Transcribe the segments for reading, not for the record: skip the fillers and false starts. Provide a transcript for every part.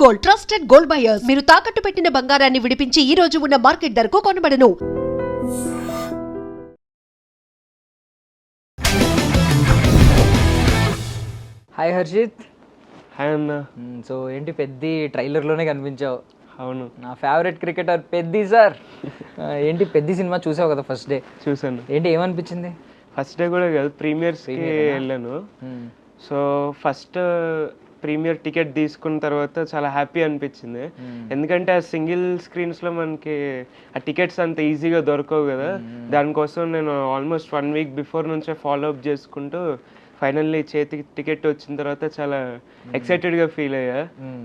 Gold, trusted gold buyers. మీరు తాకట్టు పెట్టిన బంగారాన్ని విడిపించి ఈ రోజు ఉన్న మార్కెట్ ధరకు కొనబడను. హాయ్ హర్షిత్. హాయ్ అన్న. సో ఏంటి పెద్ది ట్రైలర్లోనే కనిపించావు. అవును, నా ఫేవరెట్ క్రికెటర్ పెద్ది సార్. ఏంటి పెద్ది సినిమా చూసావు కదా ఫస్ట్ డే? చూసాను. ఏంటి ఏమనిపించింది? ఫస్ట్ డే కూడా కాదు, ప్రీమియర్స్కి వెళ్ళాను. సో ఫస్ట్ ప్రీమియర్ టికెట్ తీసుకున్న తర్వాత చాలా హ్యాపీ అనిపించింది. ఎందుకంటే ఆ సింగిల్ స్క్రీన్స్లో మనకి ఆ టికెట్స్ అంత ఈజీగా దొరకవు కదా. దానికోసం నేను ఆల్మోస్ట్ 1 వీక్ బిఫోర్ నుంచే ఫాలో అప్ చేసుకుంటూ ఫైనల్లీ చేతికి టికెట్ వచ్చిన తర్వాత చాలా ఎక్సైటెడ్గా ఫీల్ అయ్యా.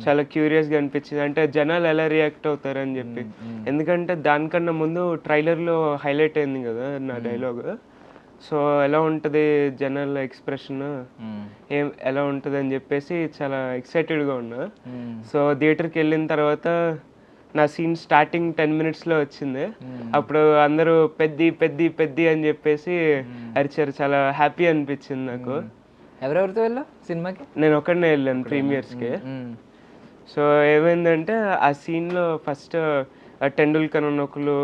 చాలా క్యూరియస్గా అనిపించింది, అంటే జనాలు ఎలా రియాక్ట్ అవుతారని చెప్పి. ఎందుకంటే దానికన్నా ముందు ట్రైలర్లో హైలైట్ అయింది కదా నా డైలాగ్. సో ఎలా ఉంటుంది జనాల ఎక్స్ప్రెషన్, ఎలా ఉంటుంది అని చెప్పేసి చాలా ఎక్సైటెడ్గా ఉన్నా. సో థియేటర్కి వెళ్ళిన తర్వాత నా సీన్ స్టార్టింగ్ 10 minutesలో వచ్చింది. అప్పుడు అందరూ పెద్ది పెద్ది పెద్ది అని చెప్పేసి అరిచారు. చాలా హ్యాపీ అనిపించింది నాకు. ఎవరెవరితో వెళ్ళావు సినిమాకి? నేను ఒక్కడనే వెళ్ళాను ప్రీమియర్స్కి. సో ఏమైందంటే ఆ సీన్లో ఫస్ట్ టెండూల్కర్ అని ఒకళ్ళు,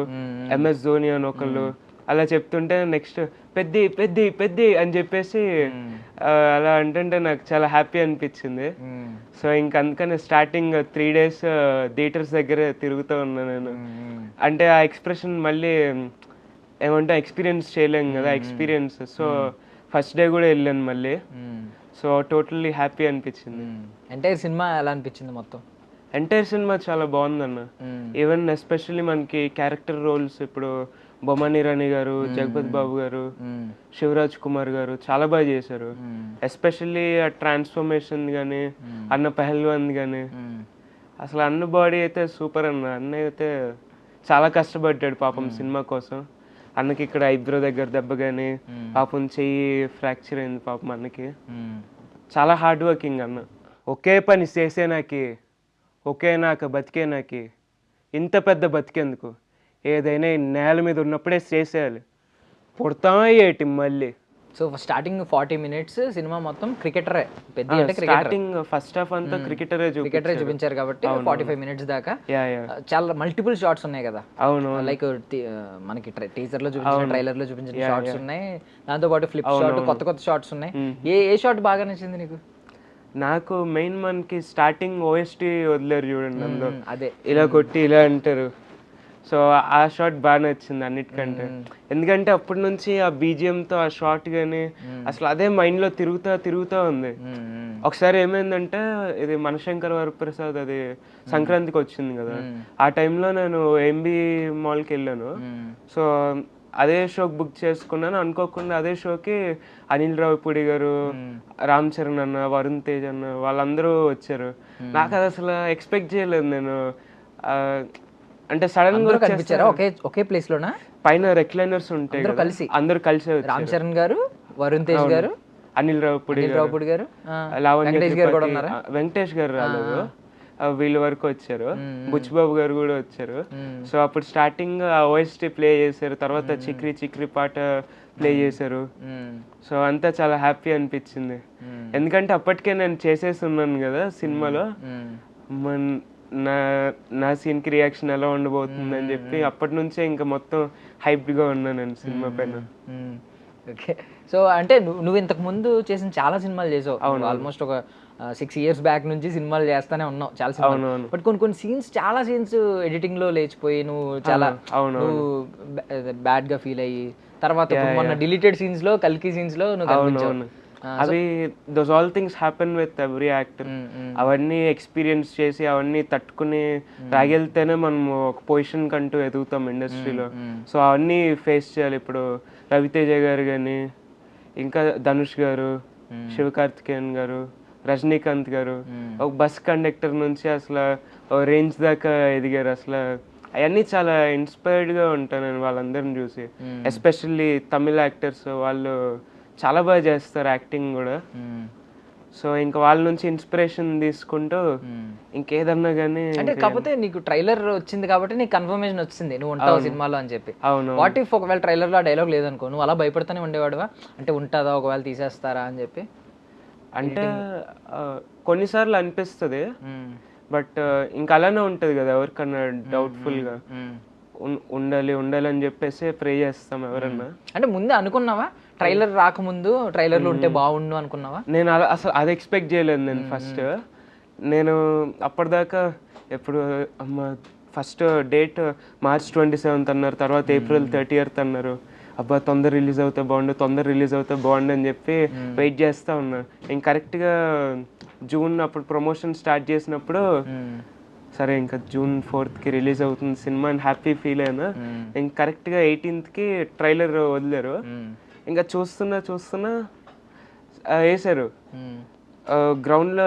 MS ధోని అని ఒకళ్ళు అలా చెప్తుంటే నెక్స్ట్ పెద్ది పెద్ది పెద్ది అని చెప్పేసి అలా అంటే నాకు చాలా హ్యాపీ అనిపించింది. సో ఇంకా అందుకని స్టార్టింగ్ 3 days థియేటర్స్ దగ్గర తిరుగుతూ ఉన్నా నేను. అంటే ఆ ఎక్స్ప్రెషన్ మళ్ళీ ఏమంటే ఎక్స్పీరియన్స్ చేయలేం కదా ఎక్స్పీరియన్స్. సో ఫస్ట్ డే కూడా వెళ్ళాను మళ్ళీ. సో టోటల్లీ హ్యాపీ అనిపించింది. ఎంటైర్ సినిమా ఎలా అనిపించింది మొత్తం? ఎంటైర్ సినిమా చాలా బాగుందన్న. ఈవెన్ ఎస్పెషల్లీ మనకి క్యారెక్టర్ రోల్స్ ఇప్పుడు బొమ్మని రాణి గారు, జగపతి బాబు గారు, శివరాజ్ కుమార్ గారు చాలా బాగా చేశారు. ఎస్పెషల్లీ ఆ ట్రాన్స్ఫర్మేషన్ కానీ, అన్న పెహల్వాన్ కానీ, అసలు అన్న బాడీ అయితే సూపర్ అన్న. అన్న అయితే చాలా కష్టపడ్డాడు పాపం సినిమా కోసం. అన్నకి ఇక్కడ ఐబ్రో దగ్గర దెబ్బ కానీ, పాపం చెయ్యి ఫ్రాక్చర్ అయింది పాపం అన్నకి. చాలా హార్డ్ వర్కింగ్ అన్న. ఒకే పని చేసేనాకి, ఒకే నాకు బతికేనాకి, ఇంత పెద్ద బతికేందుకు, ఏదైనా నేల మీద ఉన్నప్పుడే చేసేయాలి, పుడతామా ఏటి మళ్ళీ. సో స్టార్టింగ్ 40 minutes సినిమా మొత్తం క్రికెటరే. పెద్ద అంటే స్టార్టింగ్ ఫస్ట్ హాఫ్ అంతా క్రికెటరే చూపించారు కాబట్టి 45 minutes దాకా చాలా మల్టిపుల్ షాట్స్ ఉన్నాయి కదా. అవును, లైక్ మనకి టీజర్ లో చూపించిన, ట్రైలర్ లో చూపించిన షాట్స్ ఉన్నాయి, దాంతో పాటు ఫ్లిప్ షాట్, కొత్త కొత్త షాట్స్ ఉన్నాయి. ఏ షాట్ బాగా నచ్చింది నీకు? నాకు మెయిన్ మనకి స్టార్టింగ్ OST వదిలేరు చూడండి, అందులో అదే ఇలా కొట్టి ఇలా అంటారు. సో ఆ షాట్ బాగా నచ్చింది అన్నిటికంటే. ఎందుకంటే అప్పటి నుంచి ఆ BGMతో ఆ షాట్ కానీ అసలు అదే మైండ్లో తిరుగుతూ ఉంది. ఒకసారి ఏమైందంటే ఇది మనశంకర్ వరప్రసాద్ అది సంక్రాంతికి వచ్చింది కదా, ఆ టైంలో నేను MB మాల్కి వెళ్ళాను. సో అదే షోకి బుక్ చేసుకున్నాను. అనుకోకుండా అదే షోకి అనిల్ రావిపూడి గారు, రామ్ చరణ్ అన్న, వరుణ్ తేజ్ అన్న వాళ్ళందరూ వచ్చారు. నాకు అది అసలు ఎక్స్పెక్ట్ చేయలేదు నేను. అంటే సడన్ గా కనిపించారా ఒకే ప్లేస్ లోనా? పైన రెక్లైనర్స్ ఉంటాయి, అందరూ కలిసి రామ్ చరణ్ గారు, వరుణ్ తేజ్ గారు, అనిల్ రావిపూడి గారు, వెంకటేష్ గారు రాలేదు, వీళ్ళ వరకు వచ్చారు. బుచ్చిబాబు గారు కూడా వచ్చారు. సో అప్పుడు స్టార్టింగ్ OST ప్లే చేశారు, తర్వాత చిక్రీ చిక్రీ పాట ప్లే చేశారు. సో అంతా చాలా హ్యాపీ అనిపించింది. ఎందుకంటే అప్పటికే నేను చేసేసి ఉన్నాను కదా సినిమాలో, నా సీన్కి రియాక్షన్ ఎలా ఉండబోతుంది అని చెప్పి అప్పటి నుంచే ఇంకా మొత్తం హైప్డ్గా ఉన్నాను నేను సినిమా పైన. ఓకే, సో అంటే నువ్వు ఇంతకు ముందు చేసిన చాలా సినిమాలు చేసావు. ఆల్మోస్ట్ ఒక 6 years బ్యాక్ నుంచి సినిమాలు చేస్తానే ఉన్నావు చాలా సినిమాలు. బట్ కొన్ని సీన్స్, చాలా సీన్స్ ఎడిటింగ్ లో లేచిపోయి నువ్వు చాలా బ్యాడ్ గా ఫీల్ అయ్యి, తర్వాత మొన్న డిలీటెడ్ సీన్స్ లో, కల్కి సీన్స్ లో నువ్వు కనిపించావు. అవి those all things happen with every actor. అవన్నీ ఎక్స్పీరియన్స్ చేసి అవన్నీ తట్టుకుని రాగెళ్తేనే మనము ఒక పొజిషన్ కంటూ ఎదుగుతాం ఇండస్ట్రీలో. సో అవన్నీ ఫేస్ చేయాలి. ఇప్పుడు రవితేజ గారు కానీ, ఇంకా ధనుష్ గారు, శివకార్తికేయన్ గారు, రజనీకాంత్ గారు, ఒక బస్ కండక్టర్ నుంచి అసలు రేంజ్ దాకా ఎదిగారు. అసలు అవన్నీ చాలా ఇన్స్పైర్డ్గా ఉంటాను నేను వాళ్ళందరిని చూసి. ఎస్పెషల్లీ తమిళ యాక్టర్స్, వాళ్ళు చాలా బాగా చేస్తారు యాక్టింగ్ కూడా. సో ఇంకా వాళ్ళ నుంచి ఇన్స్పిరేషన్ తీసుకుంటూ ఇంకేదన్నా కానీ. అంటే కాకపోతే నీకు ట్రైలర్ వచ్చింది కాబట్టి నీకు కన్ఫర్మేషన్ వచ్చింది నువ్వు ఉంటావు సినిమాలో అని చెప్పి. అవును. వాట్ ఇఫ్ ఒకవేళ ట్రైలర్లో ఆ డైలాగ్ లేదనుకో, నువ్వు అలా భయపడతానే ఉండేవాడువా? అంటే ఉంటుందా, ఒకవేళ తీసేస్తారా అని చెప్పి? అంటే కొన్నిసార్లు అనిపిస్తుంది, బట్ ఇంకా అలానే ఉంటుంది కదా ఎవరికన్నా డౌట్ఫుల్గా ఉండాలి ఉండాలి అని చెప్పేసి ప్రే చేస్తాం ఎవరన్నా. అంటే ముందే అనుకున్నావా ట్రైలర్ రాకముందు ట్రైలర్లో ఉంటే బాగుండు అనుకున్నావా? నేను అసలు అది ఎక్స్పెక్ట్ చేయలేదు. నేను ఫస్ట్ నేను అప్పటిదాకా ఎప్పుడు ఫస్ట్ డేట్ March 27th అన్నారు, తర్వాత April 30th అన్నారు. అబ్బా తొందర రిలీజ్ అవుతే బాగుండు అని చెప్పి వెయిట్ చేస్తూ ఉన్నా. ఇంక కరెక్ట్గా జూన్ అప్పుడు ప్రమోషన్ స్టార్ట్ చేసినప్పుడు సరే ఇంకా June 4th రిలీజ్ అవుతుంది సినిమా అని హ్యాపీ ఫీల్ అయినా. ఇంక కరెక్ట్గా 18th ట్రైలర్ వదిలేరు. ఇంకా చూస్తున్నా వేసారు. గ్రౌండ్లో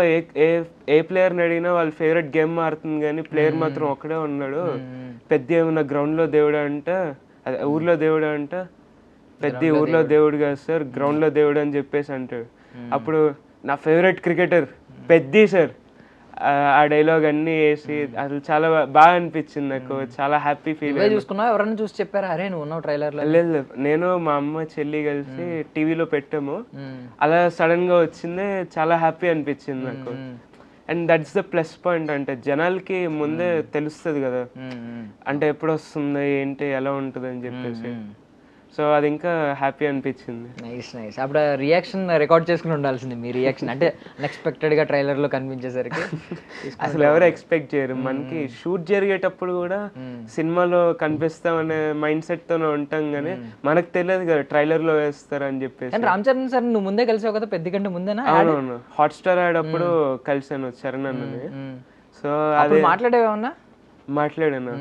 ఏ ప్లేయర్ని అడిగినా వాళ్ళ ఫేవరెట్ గేమ్ ఆడుతుంది కానీ ప్లేయర్ మాత్రం ఒక్కడే ఉన్నాడు. పెద్ద ఏమన్నా గ్రౌండ్లో దేవుడా అంట, అదే ఊర్లో దేవుడా అంట, పెద్ద ఊర్లో దేవుడు కాదు సార్ గ్రౌండ్లో దేవుడు అని చెప్పేసి అంటాడు. అప్పుడు నా ఫేవరెట్ క్రికెటర్ పెద్ది సార్ ఆ డైలాగ్ అన్నీ వేసి అసలు చాలా బాగా అనిపించింది నాకు. చాలా హ్యాపీ ఫీల్. చూసుకున్నా ఎవరైనా చూసి చెప్పారా అరే నువ్వు ఉన్నావు ట్రైలర్లో? లేదు, నేను మా అమ్మ చెల్లి కలిసి టీవీలో పెట్టాము. అలా సడన్ గా వచ్చింది, చాలా హ్యాపీ అనిపించింది నాకు. And that's the plus point. అంటే జనాలకి ముందే తెలుస్తుంది కదా అంటే ఎప్పుడు వస్తుంది ఏంటి ఎలా ఉంటుంది అని చెప్పేసి. సో అది ఇంకా హ్యాపీ అనిపించింది. నైస్. అప్పుడు రియాక్షన్ రికార్డ్ చేసుకుని ఉండాల్సింది మీ రియాక్షన్. అంటే అన్ఎక్స్పెక్టెడ్గా ట్రైలర్లో కనిపించేసరికి అసలు ఎవరు ఎక్స్పెక్ట్ చేయరు. మనకి షూట్ జరిగేటప్పుడు కూడా సినిమాలో కనిపిస్తామనే మైండ్ సెట్తోనే ఉంటాం కానీ మనకు తెలియదు కదా ట్రైలర్లో వేస్తారని చెప్పేసి. రామ్ చరణ్ సార్ నువ్వు ముందే కలిసావు కదా పెద్ద కంటే ముందేనా? అవునవును, హాట్స్టార్ ఆడప్పుడు కలిసాను చరణ్ అన్నని. సో అది మాట్లాడాను.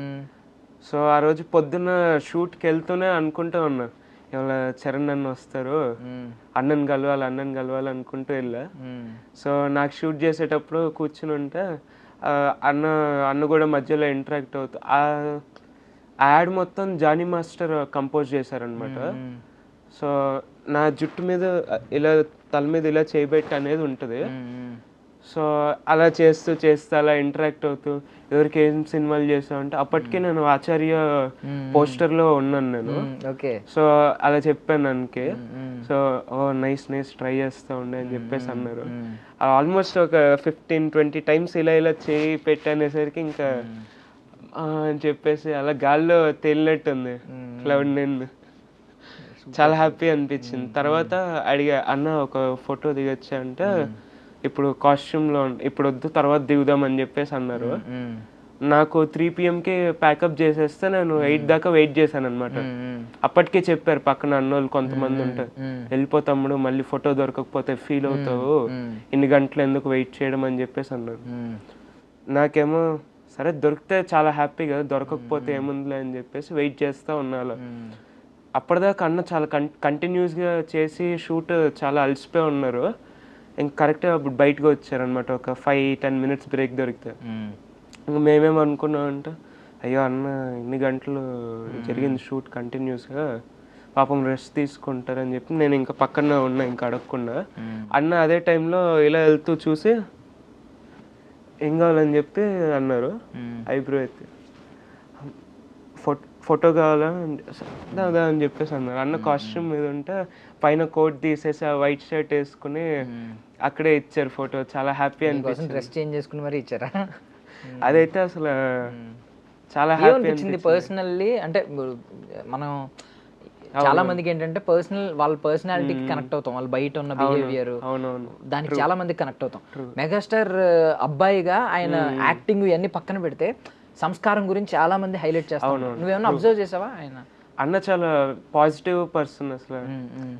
సో ఆ రోజు పొద్దున్న షూట్కి వెళ్తూనే అనుకుంటూ ఉన్నా ఇవాళ చరణ్ అన్న వస్తారు, అన్నని కలవాలి అనుకుంటూ వెళ్ళా. సో నాకు షూట్ చేసేటప్పుడు కూర్చుని ఉంటే అన్న కూడా మధ్యలో ఇంటరాక్ట్ అవుతూ ఆ యాడ్ మొత్తం జానీ మాస్టర్ కంపోజ్ చేశారనమాట. సో నా జుట్టు మీద ఇలా తల మీద ఇలా చేయబెట్టి అనేది ఉంటుంది. సో అలా చేస్తూ అలా ఇంటరాక్ట్ అవుతూ ఎవరికి ఏం సినిమాలు చేసావు అంటే అప్పటికే నేను ఆచార్య పోస్టర్లో ఉన్నాను నేను. సో అలా చెప్పాను దానికి. సో నైస్ ట్రై చేస్తూ ఉండే అని చెప్పేసి అన్నారు. ఆల్మోస్ట్ ఒక 15-20 టైమ్స్ ఇలా చేయి పెట్టనేసరికి ఇంకా అని చెప్పేసి అలా గాల్లో తేలినట్టుంది క్లౌడ్. నేను చాలా హ్యాపీ అనిపించింది. తర్వాత అడిగా అన్న ఒక ఫోటో దిగొచ్చా అంటే ఇప్పుడు కాస్ట్యూమ్లో ఇప్పుడు వద్దు తర్వాత దిగుదాం అని చెప్పేసి అన్నారు. నాకు 3 PM ప్యాకప్ చేసేస్తే నేను 8 దాకా వెయిట్ చేశాను అనమాట. అప్పటికే చెప్పారు పక్కన అన్నోళ్ళు కొంతమంది ఉంటారు, వెళ్ళిపోతాము మళ్ళీ ఫోటో దొరకకపోతే ఫీల్ అవుతావు, ఇన్ని గంటలు ఎందుకు వెయిట్ చేయడం అని చెప్పేసి అన్నారు. నాకేమో సరే దొరికితే చాలా హ్యాపీ కదా, దొరకకపోతే ఏముందిలే అని చెప్పేసి వెయిట్ చేస్తూ ఉన్నాను. అప్పటిదాకా అన్న చాలా కంటిన్యూస్గా చేసి షూట్ చాలా అలసిపోయి ఉన్నారు. ఇంక కరెక్ట్గా అప్పుడు బయటకు వచ్చారనమాట ఒక 5-10 minutes బ్రేక్ దొరికితే. ఇంకా మేమేమో అనుకున్నాం అంటే అయ్యో అన్న ఇన్ని గంటలు జరిగింది షూట్ కంటిన్యూస్గా, పాపం రెస్ట్ తీసుకుంటారని చెప్పి నేను ఇంకా పక్కన ఉన్నా ఇంకా అడగకుండా. అన్న అదే టైంలో ఇలా వెళ్తూ చూసి ఏం కావాలని చెప్పి అన్నారు. ఐబ్రో ఎత్తి ఫోటో కావాలా దాదా అని చెప్పేసి అన్నారు. అన్న కాస్ట్యూమ్ మీద ఉంటే పైన కోట్ తీసేసి ఆ వైట్ షర్ట్ వేసుకుని అక్కడే ఇచ్చారు ఫోటో. చాలా హ్యాపీ అనిపించింది. డ్రెస్ చేంజ్ చేసుకుని మరి ఇచ్చారా? అదైతే అసలు చాలా హ్యాపీ అనిపించింది పర్సనల్లీ. అంటే మనం చాలా మందికి ఏంటంటే వాళ్ళ పర్సనాలిటీకి కనెక్ట్ అవుతాం, వాళ్ళు బయట ఉన్న బిహేవియర్ దానికి చాలా మందికి కనెక్ట్ అవుతాం. మెగాస్టార్ అబ్బాయిగా ఆయన యాక్టింగ్ ఇవన్నీ పక్కన పెడితే సంస్కారం గురించి చాలా మంది హైలైట్ చేస్తాం. నువ్వేమన్నా అబ్జర్వ్ చేసావా? ఆయన అన్న చాలా పాజిటివ్ పర్సన్ అసలు.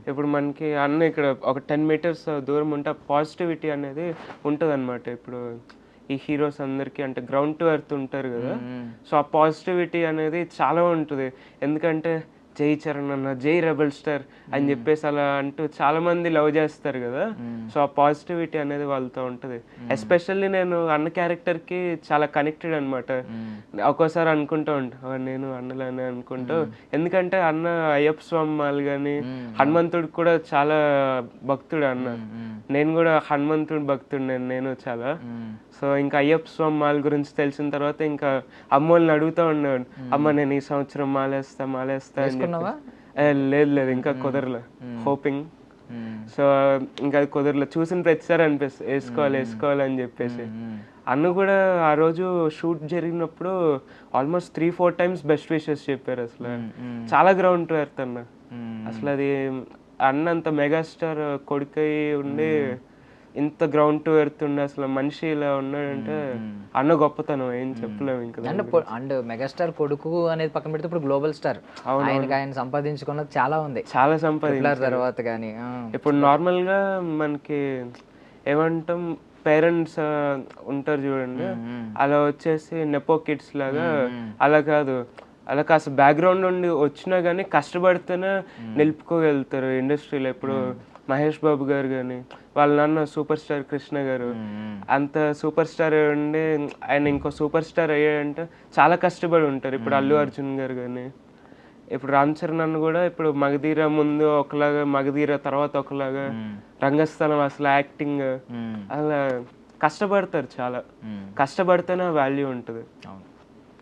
ఇప్పుడు మనకి అన్న ఇక్కడ ఒక 10 meters దూరం ఉంటే పాజిటివిటీ అనేది ఉంటుంది అనమాట. ఇప్పుడు ఈ హీరోస్ అందరికీ అంటే గ్రౌండ్ టు ఎర్త్ ఉంటారు కదా, సో ఆ పాజిటివిటీ అనేది చాలా ఉంటుంది. ఎందుకంటే జై చరణ్ అన్న, జై రెబల్ స్టార్ అని చెప్పేసి అలా అంటూ చాలా మంది లవ్ చేస్తారు కదా, సో ఆ పాజిటివిటీ అనేది వాళ్ళతో ఉంటుంది. ఎస్పెషల్లీ నేను అన్న క్యారెక్టర్కి చాలా కనెక్టెడ్ అనమాట. ఒక్కోసారి అనుకుంటూ ఉంటా నేను అన్నలానే అనుకుంటూ, ఎందుకంటే అన్న అయ్యప్ప స్వామి మాల్ కానీ హనుమంతుడికి కూడా చాలా భక్తుడు అన్న. నేను కూడా హనుమంతుడి భక్తుడు నేను చాలా. సో ఇంకా అయ్యప్ప స్వామి మాల్ గురించి తెలిసిన తర్వాత ఇంకా అమ్మోళ్ళని అడుగుతూ ఉన్నాడు, అమ్మ నేను ఈ సంవత్సరం మాలేస్తా అని చెప్పి. లేదు ఇంకా కుదరలే, హోపింగ్. సో ఇంకా అది కుదరలేదు, చూసిన ప్రతిసారి అనిపిస్తుంది వేసుకోవాలి అని చెప్పేసి. అన్న కూడా ఆ రోజు షూట్ జరిగినప్పుడు ఆల్మోస్ట్ 3-4 టైమ్స్ బెస్ట్ విషెస్ చెప్పారు. అసలు చాలా గ్రౌండ్ టు ఎర్త్ అన్న. అసలు అది అన్న అంత మెగాస్టార్ కొడుకై ఉండి ఇంత గ్రౌండ్ టు ఎర్త్ ఉండి అసలు మనిషి ఇలా ఉన్నాడంటే అన్న గొప్పతనం ఏం చెప్పలేము ఇంకా. అండ్ మెగాస్టార్ కొడుకు అనేది పక్కన పెడితే ఇప్పుడు గ్లోబల్ స్టార్, ఆయన సంపాదించుకున్నది చాలా ఉంది, చాలా సంపాదించారు తర్వాత. కానీ ఇప్పుడు నార్మల్ గా మనకి ఏమంటాం పేరెంట్స్ ఉంటారు చూడండి, అలా వచ్చేసి నెపో కిడ్స్ లాగా అలా కాదు. అలా కాస్త బ్యాక్గ్రౌండ్ నుండి వచ్చినా కానీ కష్టపడితేనే నిలుపుకోగలుగుతారు ఇండస్ట్రీలో. ఇప్పుడు మహేష్ బాబు గారు కానీ వాళ్ళ నాన్న సూపర్ స్టార్ కృష్ణ గారు అంత సూపర్ స్టార్ ఉండి ఆయన ఇంకో సూపర్ స్టార్ అయ్యాడంటే చాలా కష్టపడి ఉంటారు. ఇప్పుడు అల్లు అర్జున్ గారు కానీ ఇప్పుడు రామ్ చరణ్ అన్న కూడా ఇప్పుడు మగధీర ముందు ఒకలాగా, మగధీర తర్వాత ఒకలాగా, రంగస్థలం అసలు యాక్టింగ్ అలా కష్టపడతారు. చాలా కష్టపడితేనే వాల్యూ ఉంటుంది.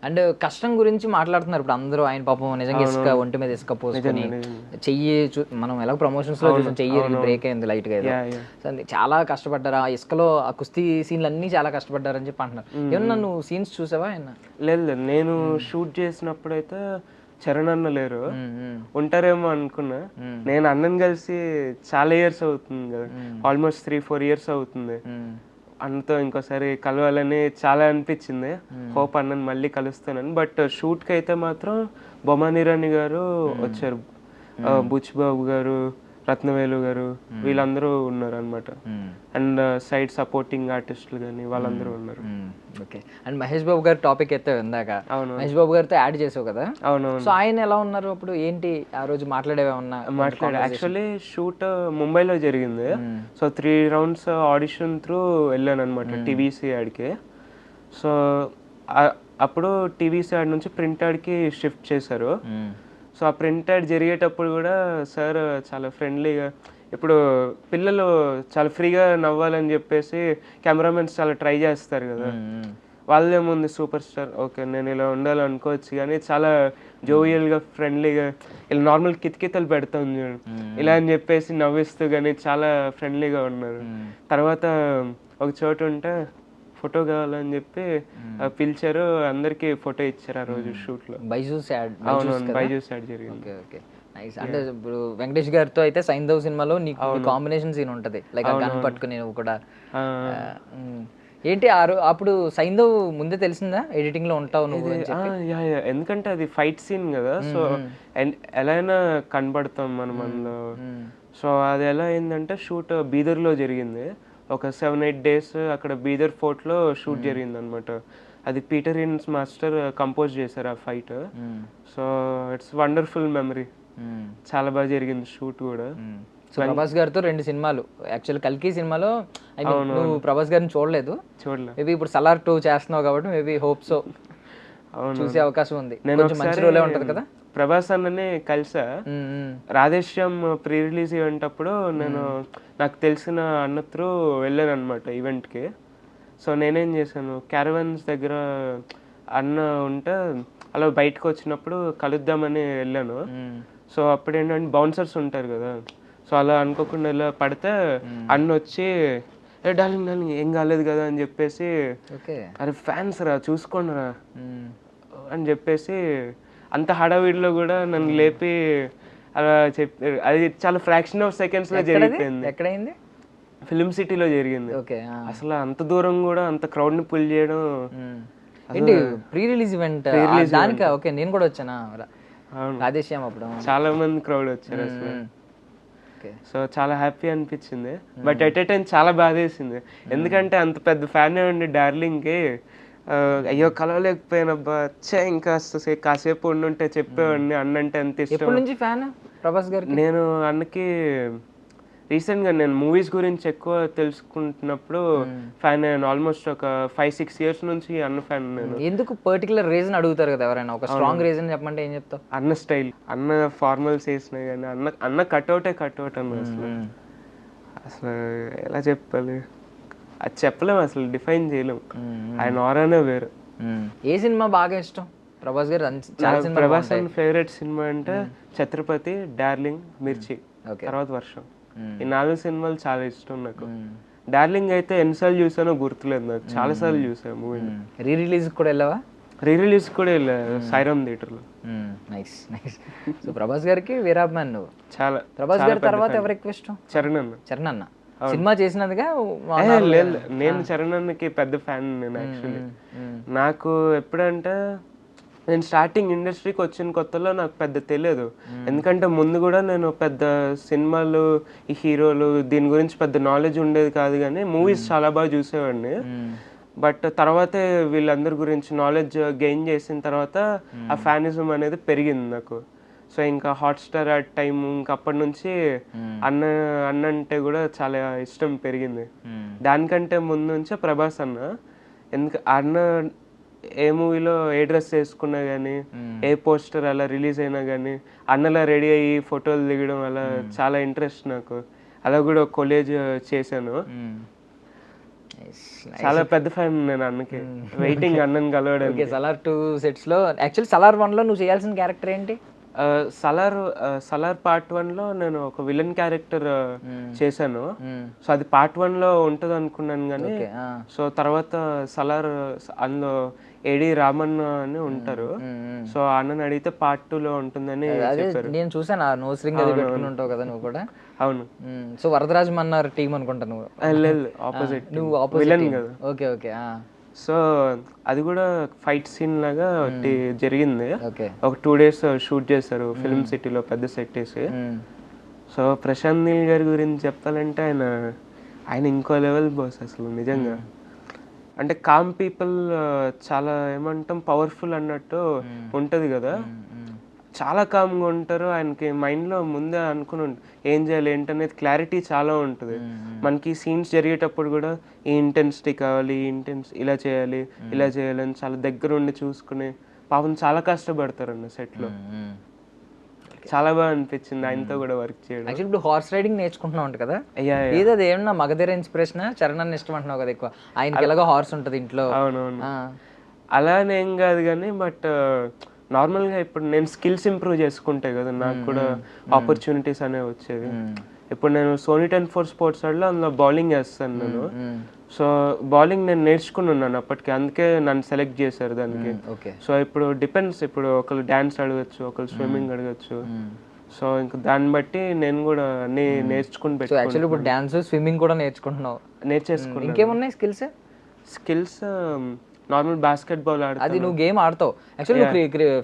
అండ్ కష్టం గురించి మాట్లాడుతున్నారు ఇప్పుడు అందరూ. ఆయన పాపం నిజంగా ఇసుక ఒంటి మీద ఇసుక పోసుకొని చెయ్యి మనం ఎలా ప్రమోషన్స్ లో చూసాం, చెయ్యి బ్రేక్ అయింది లైట్ గా, చాలా కష్టపడ్డారు. ఆ ఇసుకలో ఆ కుస్తీ సీన్లు అన్ని చాలా కష్టపడ్డారు అని చెప్పి అంటున్నారు. ఏమన్నా నువ్వు సీన్స్ చూసావా? లేదు, నేను షూట్ చేసినప్పుడైతే చరణ్ అన్న లేరు, ఉంటారేమో అనుకున్నా. నేను అన్నని కలిసి చాలా ఇయర్స్ అవుతుంది కదా, ఆల్మోస్ట్ 3-4 ఇయర్స్ అవుతుంది. అన్నతో ఇంకోసారి కలవాలని చాలా అనిపించింది. హోప్ అన్నని మళ్ళీ కలుస్తానని. బట్ షూట్కి అయితే మాత్రం బొమ్మానిరాణి గారు వచ్చారు, బుచ్చిబాబు గారు, రత్నవేలు గారు, వీళ్ళందరూ ఉన్నారు అనమాట. అండ్ సైడ్ సపోర్టింగ్ ఆర్టిస్టులు కానీ వాళ్ళందరూ ఉన్నారు. ఓకే. అండ్ మహేష్ బాబు గారు టాపిక్ అయితే ఇందాక మహేష్ బాబు గారితో యాడ్ చేసావు కదా? అవునవును. సో ఆయన ఎలా ఉన్నారు అప్పుడు? ఏంటి ఆ రోజు మాట్లాడేవన్నా? యాక్చువల్లీ షూట్ ముంబైలో జరిగింది. సో 3 rounds ఆడిషన్ త్రూ వెళ్ళాను అనమాట టీవీసీ యాడ్కి. సో అప్పుడు టీవీసీ యాడ్ నుంచి ప్రింట్ యాడ్కి షిఫ్ట్ చేశారు. సో ఆ ప్రింట్ యాడ్ జరిగేటప్పుడు కూడా సార్ చాలా ఫ్రెండ్లీగా, ఇప్పుడు పిల్లలు చాలా ఫ్రీగా నవ్వాలని చెప్పేసి కెమెరామెన్స్ చాలా ట్రై చేస్తారు కదా, వాళ్ళేముంది సూపర్ స్టార్, ఓకే నేను ఇలా ఉండాలనుకోవచ్చు కానీ చాలా జోవియల్గా ఫ్రెండ్లీగా ఇలా నార్మల్ కితకితలు పెడతాం చూడండి ఇలా అని చెప్పేసి నవ్విస్తూ కానీ చాలా ఫ్రెండ్లీగా ఉన్నారు. తర్వాత ఒక చోటు ఉంటే ఫోటో కావాలని చెప్పి పిలిచారు, అందరికి ఫోటో ఇచ్చారు ఆ రోజు షూట్ లో. బైజూస్ యాడ్ జరిగింది. అంటే ఇప్పుడు వెంకటేష్ గారితో అయితే సైంధవ్ సినిమాలో నీకు కాంబినేషన్ సీన్ ఉంటది, లైక్ గన్ పట్టుకుని నువ్వు కూడా. ఏంటి అప్పుడు సైంధవ్ ముందే తెలిసిందా ఎడిటింగ్ లో ఉంటావు నువ్వు? ఎందుకంటే అది ఫైట్ సీన్ కదా, సో ఎలా అయినా కనబడతాం మనం అందులో. సో అది ఎలా అయిందంటే షూట్ బీదర్లో జరిగింది. ఒక 7-8 days అక్కడ బీదర్ ఫోర్ట్లో షూట్ జరిగింది అనమాట. అది పీటర్ ఇన్స్ మాస్టర్ కంపోజ్ చేశారు ఆ fight. So it's wonderful memory, చాలా బాగా జరిగింది షూట్ కూడా. ప్రభాస్ గారితో 2 సినిమాలు, యాక్చువల్ కల్కి సినిమాలో నువ్వు ప్రభాస్ గారిని చూడలేదు, మేబీ ఇప్పుడు సలార్ 2 చేస్తున్నావు కాబట్టి మేబీ హోప్ సో చూసే అవకాశం ఉంది. కొంచెం మంచి రోలే ఉంటది కదా. ప్రభాస్ అన్నని కలిసా రాధేశ్యామ్ ప్రీ రిలీజ్ ఈవెంట్ అప్పుడు. నేను నాకు తెలిసిన అన్న త్రూ వెళ్ళాను అనమాట ఈవెంట్కి. సో నేనేం చేశాను, క్యారవన్స్ దగ్గర అన్న ఉంటే అలా బయటకు వచ్చినప్పుడు కలుద్దామని వెళ్ళాను. సో అప్పుడు ఏంటంటే బౌన్సర్స్ ఉంటారు కదా, సో అలా అనుకోకుండా ఇలా పడితే అన్న వచ్చి డార్లింగ్ ఏం కాలేదు కదా అని చెప్పేసి, అరే ఫ్యాన్స్ రా చూసుకోండి రా అని చెప్పేసి అంత హడావిడిలో కూడా నన్ను లేపి అలా చెప్పారు. అది చాలా ఫ్రాక్షన్ ఆఫ్ సెకండ్స్ లో జరిగిపోయింది. ఎక్కడైంది? ఫిల్మ్ సిటీలో జరిగింది. అసలు అంత దూరం కూడా అంత క్రౌడ్ ని పుల్ చేయడం. ఏంటి ప్రీ రిలీజ్ ఈవెంట్ దానికి? ఓకే, నేను కూడా వచ్చానా రాధేశ్యామ్ అప్పుడు. చాలా మంది క్రౌడ్ వచ్చారు అసలు. సో చాలా హ్యాపీ అనిపించింది. బట్ ఎట్ ఏ టైం చాలా బాధేసింది, ఎందుకంటే అంత పెద్ద ఫ్యాన్ ఉండి డార్లింగ్కి అయ్యో కలవలేకపోయానబ్బా, వచ్చా ఇంకా కాసేపు ఉండుంటే చెప్పేవాడిని. అన్నంటే అంత ఇష్టం. ఫ్యాన్ ప్రభాస్ గారు. నేను అన్నకి రీసెంట్గా నేను మూవీస్ గురించి ఎక్కువ తెలుసుకుంటున్నప్పుడు ఫ్యాన్ అయ్యాను. ఆల్మోస్ట్ ఒక 5-6 years నుంచి అన్న ఫ్యాన్ నేను. ఎందుకు పర్టికులర్ రీజన్ అడుగుతారు కదా ఎవరైనా, ఒక స్ట్రాంగ్ రీజన్ చెప్పమంటే ఏం చెప్తావు? అన్న స్టైల్, అన్న ఫార్మల్స్ వేసినా కానీ అన్న కట్అవుటే కట్అవుట్ అన్న. అసలు ఎలా చెప్పాలి, అది చెప్పలేము, అసలు డిఫైన్ చేయలేము. ఆయన ఆరానే వేరు. ఏ సినిమా బాగా ఇష్టం ప్రభాస్ గారు? ప్రభాస్ ఫేవరెట్ సినిమా అంటే ఛత్రపతి, డార్లింగ్, మిర్చి, తర్వాత వర్షం. ఈ 4 సినిమాలు చాలా ఇష్టం నాకు. డార్లింగ్ అయితే ఎన్నిసార్లు చూసానో గుర్తులేదు నాకు, చాలా సార్లు చూసాను మూవీ. రీ రిలీజ్ కూడా వెళ్ళావా? రీ రిలీజ్ కూడా వెళ్ళా సాయిరామ్ థియేటర్లో. Nice nice. సో ప్రభాస్ గారికి వీరాభిమాన్ నువ్వు. చాలా. ప్రభాస్ గారి తర్వాత ఎవరు ఎక్కువ ఇష్టం? చరణ్ అన్న. చరణ్ అన్న సినిమా చేసినందుగా లేదు, నేను చరణ్ అన్నకి పెద్ద ఫ్యాన్. నేను యాక్చువల్లీ నాకు ఎప్పుడంటే నేను స్టార్టింగ్ ఇండస్ట్రీకి వచ్చిన కొత్తలో నాకు పెద్ద తెలియదు, ఎందుకంటే ముందు కూడా నేను పెద్ద సినిమాలు ఈ హీరోలు దీని గురించి పెద్ద నాలెడ్జ్ ఉండేది కాదు, కానీ మూవీస్ చాలా బాగా చూసేవాడిని. బట్ తర్వాతే వీళ్ళందరి గురించి నాలెడ్జ్ గెయిన్ చేసిన తర్వాత ఆ ఫ్యానిజం అనేది పెరిగింది నాకు. సో ఇంకా హాట్స్టార్ ఆ టైం, ఇంకా అప్పటి నుంచి అన్న అంటే కూడా చాలా ఇష్టం పెరిగింది. దానికంటే ముందు నుంచే ప్రభాస్ అన్న. ఎందుకు అన్న ఏ మూవీలో ఏ డ్రెస్ వేసుకున్నా కానీ, ఏ పోస్టర్ అలా రిలీజ్ అయినా కానీ అన్నలా రెడీ అయ్యి ఫోటోలు దిగడం అలా చాలా ఇంట్రెస్ట్ నాకు. అలా కూడా కొలేజ్ చేశాను. చాలా పెద్ద ఫ్యాన్ నేను అన్నకి. వెయిటింగ్ అన్నని కలవడానికి. సలార్ 2 సెట్స్ లో యాక్చువల్లీ సలార్ 1 లో నువ్వు చేయాల్సిన క్యారెక్టర్ ఏంటి? సలార్ పార్ట్ 1 లో నేను ఒక విలన్ క్యారెక్టర్ చేశాను. సో అది పార్ట్ 1 లో ఉంటది అనుకున్నాను, కానీ సో తర్వాత సలార్ అందులో ఏడి రామన్న అని ఉంటారు. సో అన్నని అడిగితే పార్ట్ 2 లో ఉంటుందని చెప్పారు. నేను చూసాను ఆ నోస్ రింగ్ అది పెట్టుకుని ఉంటావు కదా నువ్వు కూడా. అవును. సో వరదరాజ్ మన్నార్ టీం అనుకుంటా నువ్వు. ఆపోజిట్, నువ్వు ఆపోజిట్ కదా. Okay okay. సో అది కూడా ఫైట్ సీన్ లాగా ఒకటి జరిగింది. ఒక 2 days షూట్ చేశారు ఫిల్మ్ సిటీలో, పెద్ద సెట్ వేసి. సో ప్రశాంత్ నీల్ గారి గురించి చెప్పాలంటే ఆయన ఇంకో లెవెల్ బాస్ అసలు నిజంగా. అంటే కామ్ పీపుల్ చాలా ఏమంటాం పవర్ఫుల్ అన్నట్టు ఉంటది కదా, చాలా కామ్గా ఉంటారు. ఆయనకి మైండ్లో ముందే అనుకుని ఏం చేయాలి ఏంటనేది క్లారిటీ చాలా ఉంటుంది. మనకి సీన్స్ జరిగేటప్పుడు కూడా ఈ ఇంటెన్సిటీ కావాలి, ఇలా చేయాలి ఇలా చేయాలని చాలా దగ్గర ఉండి చూసుకుని పాపం చాలా కష్టపడతారు అన్న సెట్లో. చాలా బాగా అనిపించింది ఆయనతో కూడా వర్క్ చేయడం. యాక్చువల్లీ ఇప్పుడు హార్స్ రైడింగ్ నేర్చుకుంటున్నావు కదా, ఏదో అది ఏమన్నా మగధీర ఇన్స్పిరేషన్? చరణ్ అన్న ఇష్టం అంటున్నావు కదా ఎక్కువ, ఆయనకి ఎలాగో హార్స్ ఉంటుంది ఇంట్లో. అవునవును, అలానేం కాదు కానీ బట్ నార్మల్గా ఇప్పుడు నేను స్కిల్స్ ఇంప్రూవ్ చేసుకుంటే కదా నాకు కూడా ఆపర్చునిటీస్ అనేవి వచ్చేవి. ఇప్పుడు నేను సోనీ 10-4 స్పోర్ట్స్ ఆడలో అందులో బౌలింగ్ వేస్తాను నేను. సో బౌలింగ్ నేను నేర్చుకుని ఉన్నాను అప్పటికి, అందుకే నన్ను సెలెక్ట్ చేశారు దానికి. సో ఇప్పుడు డిపెండ్స్, ఇప్పుడు ఒకళ్ళు డ్యాన్స్ అడగచ్చు, ఒకళ్ళు స్విమ్మింగ్ అడగచ్చు. సో ఇంకా దాన్ని బట్టి నేను కూడా అన్ని నేర్చుకుని పెట్టాను. యాక్చువల్లీ ఇప్పుడు డాన్స్ స్విమ్మింగ్ కూడా నేర్చుకుంటున్నావు? నేర్చేసుకున్నాను. ఇంకేమున్నాయి స్కిల్స్? నార్మల్ బాస్కెట్ బాల్ ఆడతాను. అది నువ్వు గేమ్ ఆడతావు యాక్చువల్లీ.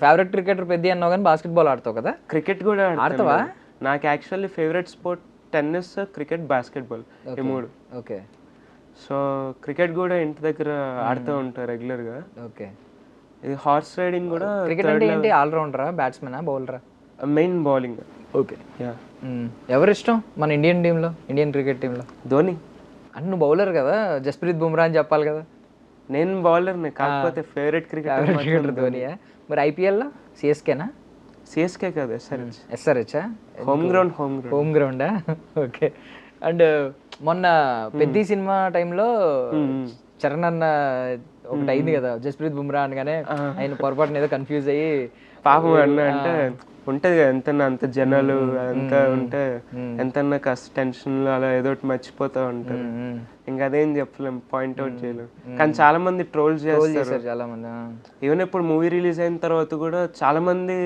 ఫేవరెట్ క్రికెటర్ పెద్ద అన్నావు కానీ బాస్కెట్ బాల్ ఆడతావు కదా? క్రికెట్ కూడా ఆడతావా? నాకు actually favourite sport tennis, cricket, basket ball, ఈ 3. ఓకే. సో క్రికెట్ కూడా ఇంటి దగ్గర ఆడుతూ ఉంటారు రెగ్యులర్ గా. ఓకే. ఇది హార్స్ రైడింగ్ కూడా. క్రికెట్ అంటే ఏంటి? ఆల్రౌండరా, బ్యాట్స్మెనా, బౌలరా? Main bowling. ఓకే. ఎవరు ఇష్టం మన ఇండియన్ టీంలో, ఇండియన్ క్రికెట్ టీంలో? ధోని. అంటే నువ్వు బౌలర్ కదా, జస్ప్రీత్ బుమ్రా అని చెప్పాలి కదా. నేను బౌలర్ని, కాకపోతే ఫేవరెట్ క్రికెటర్ ధోనియా. మరి ఐపీఎల్లో సిఎస్కేనా? సిఎస్కే కాదు, ఎస్ఆర్హెచ్. హోమ్ గ్రౌండా? ఓకే. అండ్ మొన్న పెద్ద సినిమా టైంలో చరణ్ అన్న ఒకటి అయింది కదా, జస్ప్రీత్ బుమ్రా అనగానే ఆయన పొరపాటున ఏదో కన్ఫ్యూజ్ అయ్యి పాపం అన్న అంటే ఉంటది కదా, ఎంతన్నా అంత జనాలు అంతా ఉంటే ఎంతన్నా కాస్త టెన్షన్లు అలా ఏదో ఒకటి మర్చిపోతా ఉంటారు. ఇంకా అదేం చెప్పలేం, పాయింట్అవుట్ చేయలేం. కానీ చాలా మంది ట్రోల్స్ చేస్తారు చాలా మంది. ఈవెన్ ఇప్పుడు మూవీ రిలీజ్ అయిన తర్వాత కూడా చాలా మంది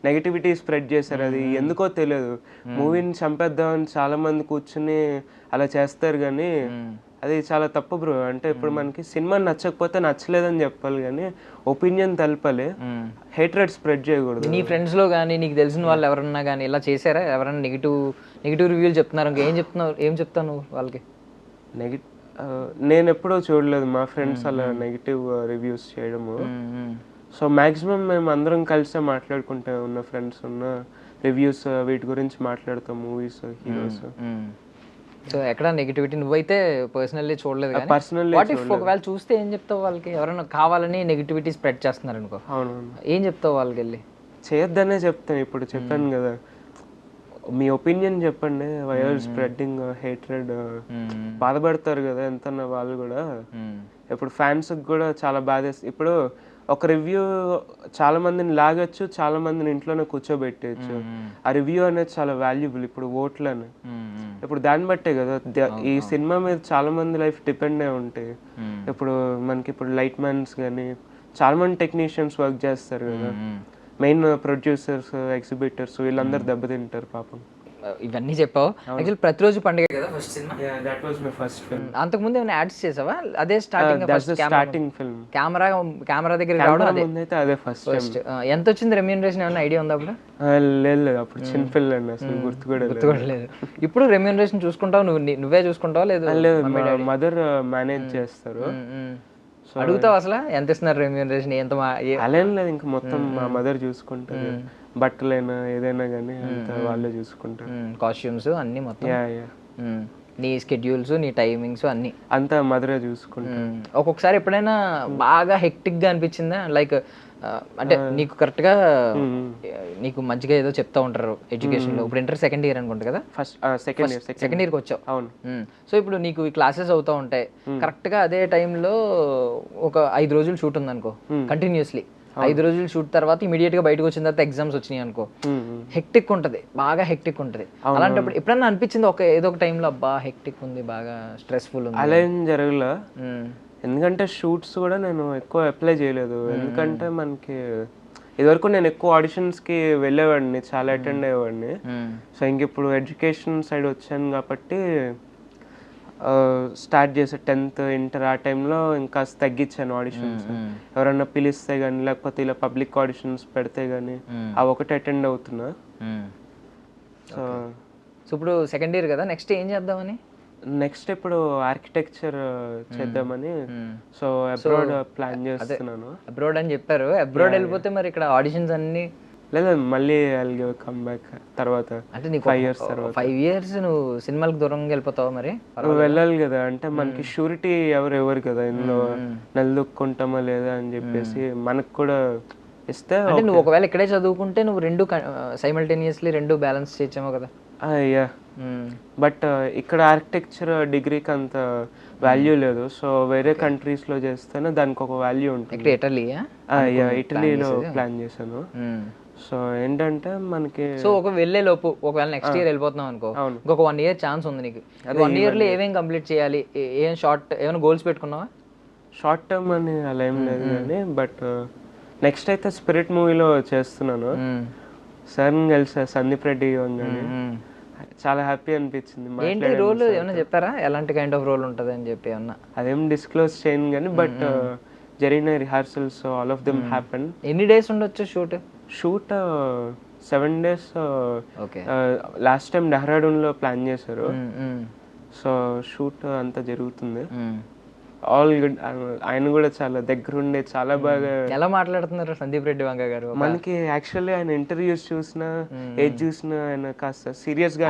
నెగటివిటీ స్ప్రెడ్ చేశారు. అది ఎందుకో తెలియదు, మూవీని చంపేద్దామని చాలా మంది కూర్చుని అలా చేస్తారు. కానీ అది చాలా తప్పు బ్రో. అంటే ఇప్పుడు మనకి సినిమా నచ్చకపోతే నచ్చలేదని చెప్పాలి, కానీ ఒపీనియన్ తెలపాలి, హేట్రెడ్ స్ప్రెడ్ చేయకూడదు. నీ ఫ్రెండ్స్ లో కానీ నీకు తెలిసిన వాళ్ళు ఎవరన్నా కానీ ఇలా చేశారా? ఎవరైనా నెగిటివ్ రివ్యూలు చెప్తున్నారు, ఏం చెప్తావు నువ్వు వాళ్ళకి? నేను ఎప్పుడూ చూడలేదు మా ఫ్రెండ్స్ అలా నెగిటివ్ రివ్యూస్ చేయడము. సో మ్యాక్సిమం మేము అందరం కలిసే మాట్లాడుకుంటే ఉన్న ఫ్రెండ్స్ ఉన్న రివ్యూస్ వీటి గురించి మాట్లాడతాం, మూవీస్, హీరోస్. సో ఎక్కడ నెగిటివిటీ నువ్వైతే పర్సనల్లీ చూడలేదు కానీ పర్సనల్లీ ఒకవేళ చూస్తే ఏం చెప్తావు వాళ్ళకి? ఎవరైనా కావాలని నెగిటివిటీ స్ప్రెడ్ చేస్తున్నారు అనుకో, ఏం చెప్తావు వాళ్ళకి? వెళ్ళి చేయొద్దనే చెప్తాను. ఇప్పుడు చెప్పాను కదా, మీ ఒపీనియన్ చెప్పండి, వై ఆర్ స్ప్రెడ్డింగ్ హేట్రెడ్. బాధపడతారు కదా ఎంత వాళ్ళు కూడా. ఇప్పుడు ఫ్యాన్స్ కూడా చాలా బాధ. ఇప్పుడు ఒక రివ్యూ చాలా మందిని లాగొచ్చు, చాలా మందిని ఇంట్లోనే కూర్చోబెట్టేయచ్చు. ఆ రివ్యూ అనేది చాలా వాల్యుబుల్ ఇప్పుడు ఓట్లని. ఇప్పుడు దాన్ని బట్టే కదా ఈ సినిమా మీద చాలా మంది లైఫ్ డిపెండ్ అయి ఉంటాయి. ఇప్పుడు మనకి ఇప్పుడు లైట్ మ్యాన్స్ కానీ చాలా మంది టెక్నీషియన్స్ వర్క్ చేస్తారు కదా, మెయిన్ ప్రొడ్యూసర్స్, ఎగ్జిబిటర్స్ వీళ్ళందరూ దెబ్బతింటారు పాపం. ఇవన్నీ చెప్పావు. యాక్చువల్ ప్రతిరోజు పండుగ కదా first cinema. That was my first film. అంతకుముందు ఏమైనా యాడ్స్ చేసావా? అదే స్టార్టింగ్ ఫిల్మ్. కెమెరా దగ్గర రావడం అదే ముందైతే అదే ఫస్ట్. ఎంత వచ్చింది రెమ్యూనరేషన్, ఏమైనా ఐడియా ఉందా అప్పుడు? లేదు అప్పుడు చిన్న పిల్లండి, అసలు గుర్తుకోవట్లేదు. ఇప్పుడు రెమ్యూనరేషన్ చూసుకుంటావు, నువ్వే చూసుకుంటావా? లేదు, మదర్ మేనేజ్ చేస్తారు. అడుగుతావు అసలు ఎంత ఇస్తున్నారు రెమ్యూనరేషన్? ఎంత? అలా ఏం లేదు, ఇంకా మొత్తం మా మదర్ చూసుకుంటారు. బట్టలైనా ఏదైనా కానీ అంతా వాళ్ళే చూసుకుంటారు. కాస్ట్యూమ్స్ అన్ని మొత్తం నీ స్కెడ్యూల్స్, నీ టైమింగ్స్ అన్ని అంతా మదరే చూసుకుంటారు. ఒక్కొక్కసారి ఎప్పుడైనా బాగా హెక్టిక్ గా అనిపించిందా? లైక్ అంటే నీకు కరెక్ట్ గా నీకు మంచిగా ఏదో చెప్తా ఉంటారు ఎడ్యుకేషన్ లో. ఇప్పుడు ఇంటర్ సెకండ్ ఇయర్ అనుకుంటా కదా? ఫస్ట్ సెకండ్ ఇయర్ కి వచ్చావు. అవును. సో ఇప్పుడు నీకు ఈ క్లాసెస్ అవుతా ఉంటాయి, కరెక్ట్ గా అదే టైంలో ఒక 5 రోజులు షూట్ ఉంది అనుకో కంటిన్యూస్లీ. 5 రోజులు షూట్ తర్వాత ఇమీడియట్ గా బయటకు వచ్చిన తర్వాత ఎగ్జామ్స్ వచ్చినాయి అనుకో, హెక్టిక్ ఉంటది, బాగా హెక్టిక్ ఉంటది. అలాంటప్పుడు ఎప్పుడన్నా అనిపించింది ఏదో ఒక టైంలో అబ్బా హెక్టిక్ ఉంది, బాగా స్ట్రెస్ఫుల్ ఉంది? అలా ఏం జరగల, ఎందుకంటే షూట్స్ కూడా నేను ఎక్కువ అప్లై చేయలేదు. ఎందుకంటే మనకి ఇదివరకు నేను ఎక్కువ ఆడిషన్స్కి వెళ్ళేవాడిని, చాలా అటెండ్ అయ్యేవాడిని. సో ఇంక ఇప్పుడు ఎడ్యుకేషన్ సైడ్ వచ్చాను కాబట్టి స్టార్ట్ చేసే 10th ఇంటర్ ఆ టైంలో ఇంకా తగ్గించాను ఆడిషన్స్. ఎవరన్నా పిలిస్తే కానీ లేకపోతే ఇలా పబ్లిక్ ఆడిషన్స్ పెడితే కానీ అవి ఒకటి అటెండ్ అవుతున్నా. సో ఇప్పుడు సెకండ్ ఇయర్ కదా, నెక్స్ట్ ఏం చేద్దామని? నెక్స్ట్ ఇప్పుడు ఆర్కిటెక్చర్ చేద్దామని, సో అబ్రాడ్ ప్లాన్ చేస్తున్నాను. అబ్రాడ్ అని చెప్పారు. అబ్రాడ్ వెళ్ళిపోతే మరి ఇక్కడ ఆడిషన్స్ అన్ని లేదా మళ్ళీ కమ్ బ్యాక్ తర్వాత అంటే నీకు 5 years తర్వాత 5 years నువ్వు సినిమాలకు దూరంగా వెళ్ళిపోతావు మరి? వెళ్ళాలి కదా, అంటే మనకి షూరిటీ ఎవరు కదా ఇందులో, నిలదొక్కుంటామా లేదా అని చెప్పేసి మనకు కూడా ఇస్తే. అంటే నువ్వు ఒకవేళ ఇక్కడే చదువుకుంటే నువ్వు రెండు సైమల్టేనియస్లీ రెండు బ్యాలెన్స్ చేయొచ్చేమో కదా? అయ్యా, బట్ ఇక్కడ ఆర్కిటెక్చర్ డిగ్రీకి అంత వాల్యూ లేదు. సో వేరే కంట్రీస్లో చేస్తేనే దానికి ఒక వాల్యూ ఉంటుంది. ఇటలీలో ప్లాన్ చేశాను. సో ఏంటంటే మనకి సో ఒక వెళ్ళే లోపు ఒకవేళ నెక్స్ట్ ఇయర్ వెళ్ళిపోతున్నాం అనుకో, ఇంకొక 1 year ఛాన్స్ ఉంది నీకు. 1 year లో ఏమేం కంప్లీట్ చేయాలి? ఏమైనా గోల్స్ పెట్టుకున్నావా? షార్ట్ టర్మ్ అని అలా ఏం లేదు కానీ, బట్ నెక్స్ట్ అయితే స్పిరిట్ మూవీలో చేస్తున్నాను. సార్ని కలిసా, సందీప్ రెడ్డి కానీ చాలా హ్యాపీ అనిపించింది. ఏంటి రోల్ ఏమైనా చెప్పారా? ఎలాంటి కైండ్ ఆఫ్ రోల్ ఉంటుంది అని చెప్పి ఏమన్నా? అదేం డిస్క్లోజ్ చేయను కానీ, బట్ జరిగిన rehearsals all of them happen. ఎన్ని డేస్ ఉండొచ్చు షూట్? 7 days. లాస్ట్ టైం డెహ్రాడూన్లో ప్లాన్ చేశారు. సో షూట్ అంతా జరుగుతుంది. All good. ఆయన కూడా చాలా దగ్గరుండే చాలా బాగా. ఎలా మాట్లాడుతున్నారు సందీప్ రెడ్డి వంగ గారు? మనకి యాక్చువల్లీ ఆయన ఇంటర్వ్యూస్ చూసినా ఏది చూసినా ఆయన కాస్త సీరియస్ గా